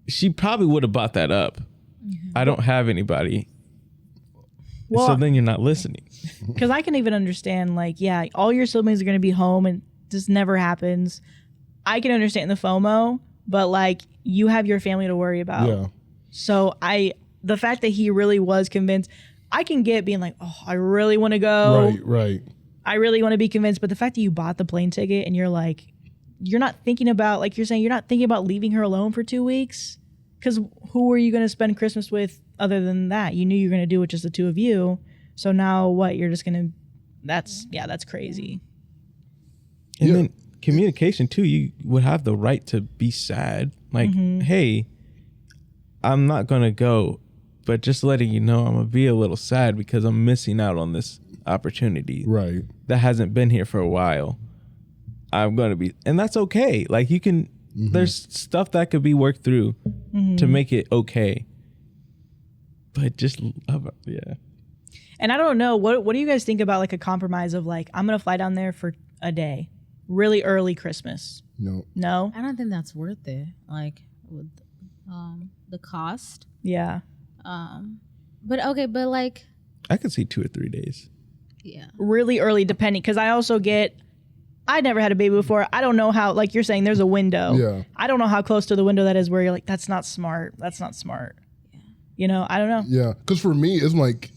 she probably would have bought that up. I don't have anybody. Well, so then you're not listening. Because I can even understand, like, yeah, all your siblings are going to be home and this never happens. I can understand the FOMO, but like, you have your family to worry about. Yeah. So the fact that he really was convinced, I can get being like, oh, I really want to go. Right. I really want to be convinced. But the fact that you bought the plane ticket and you're like, you're not thinking about, like you're saying, you're not thinking about leaving her alone for 2 weeks. Because who are you going to spend Christmas with other than that? You knew you were going to do it just the two of you. So now what? You're just going to, that's crazy. And then communication too. You would have the right to be sad. Like, hey, I'm not going to go, but just letting you know I'm going to be a little sad because I'm missing out on this opportunity. Right. That hasn't been here for a while. I'm going to be, and that's okay. Like, you can, there's stuff that could be worked through to make it okay. But just, yeah. And I don't know, what do you guys think about like a compromise of like, I'm going to fly down there for a day, really early Christmas? No? I don't think that's worth it. Like, with the cost. Yeah. But okay, but like, I could see 2 or 3 days. yeah. Really early, depending, because I also I never had a baby before. I don't know how, like you're saying, there's a window. Yeah. I don't know how close to the window that is where you're like, that's not smart. That's not smart. Yeah. You know, I don't know. Yeah. Because for me, it's like,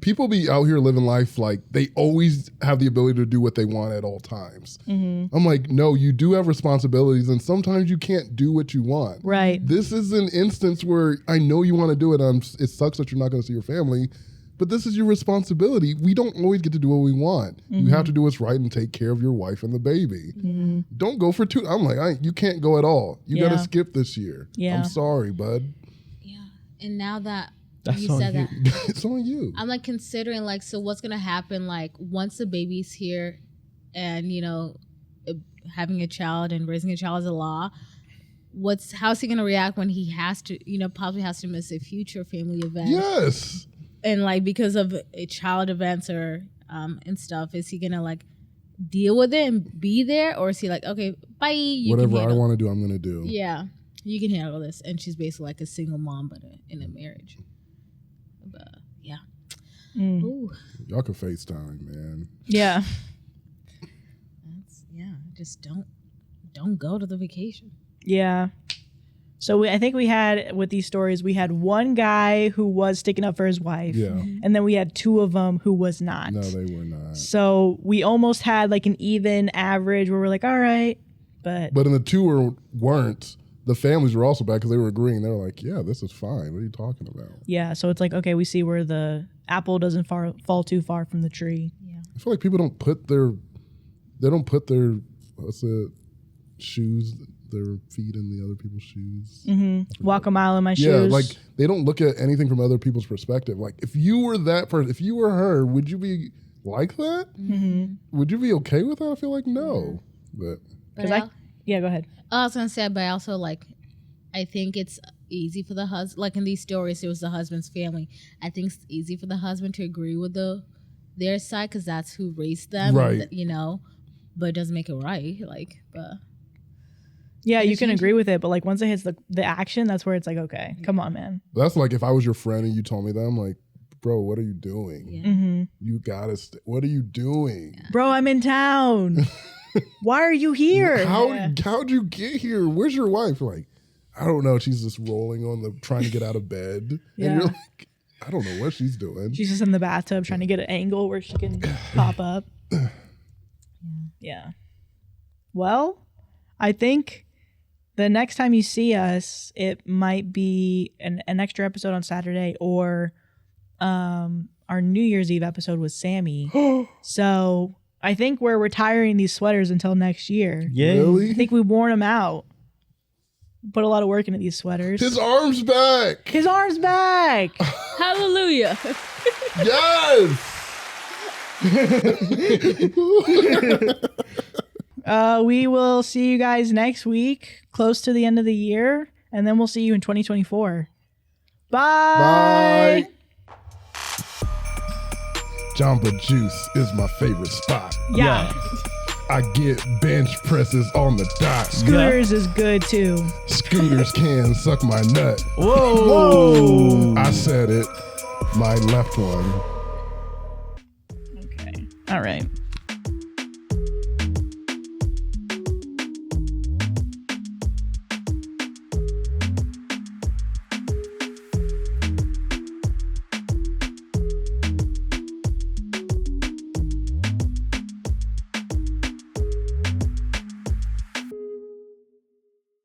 people be out here living life like they always have the ability to do what they want at all times. I'm like, no, you do have responsibilities, and sometimes you can't do what you want. Right. This is an instance where I know you want to do it. It sucks that you're not going to see your family, but this is your responsibility. We don't always get to do what we want. You have to do what's right and take care of your wife and the baby. Don't go for 2. I'm like, you can't go at all. You got to skip this year. Yeah. I'm sorry, bud. Yeah. And now that That's You on said you. that. It's on you. I'm like considering like, so what's gonna happen like once the baby's here, and having a child and raising a child is a law. How's he gonna react when he has to, probably has to miss a future family event? Yes. And like because of a child events or and stuff, is he gonna like deal with it and be there, or is he like, okay, bye? Whatever I want to do, I'm gonna do. Yeah, you can handle this. And she's basically like a single mom, but in a marriage. But yeah, ooh, Y'all can FaceTime, man. Yeah. just don't go to the vacation. Yeah. So I think we had, with these stories, we had one guy who was sticking up for his wife. Yeah. And then we had two of them who was not. No, they were not. So we almost had like an even average where we're like, all right. But in the two weren't, the families were also bad because they were agreeing. They were like, yeah, this is fine. What are you talking about? yeah, so it's like, okay, we see where the apple doesn't fall too far from the tree. Yeah. I feel like people don't put their what's it, shoes, their feet in the other people's shoes. Mm-hmm. Walk a mile in my shoes. Yeah, like they don't look at anything from other people's perspective. Like if you were that person, if you were her, would you be like that? Mm-hmm. Would you be okay with that? I feel like no. But Yeah, go ahead. I was gonna say, but I also like, I think it's easy for the husband. Like in these stories, it was the husband's family. I think it's easy for the husband to agree with their side because that's who raised them, right? But it doesn't make it right. Like, but yeah, you can agree with it, but like once it hits the action, that's where it's like, okay, come on, man. That's like if I was your friend and you told me that, I'm like, bro, what are you doing? Yeah. Mm-hmm. You gotta. What are you doing? Yeah. Bro, I'm in town. Why are you here? How'd you get here? Where's your wife? Like, I don't know. She's just rolling trying to get out of bed. Yeah. And you're like, I don't know what she's doing. She's just in the bathtub trying to get an angle where she can pop up. Yeah. Well, I think the next time you see us, it might be an extra episode on Saturday or our New Year's Eve episode with Sammy. So I think we're retiring these sweaters until next year. Yeah. Really? I think we worn them out. Put a lot of work into these sweaters. His arm's back. His arm's back. Hallelujah. Yes. We will see you guys next week, close to the end of the year, and then we'll see you in 2024. Bye. Bye. Jamba Juice is my favorite spot. Yeah. I get bench presses on the dot. Scooters is good too. Scooters can suck my nut. Whoa. I said it. My left one. Okay. All right.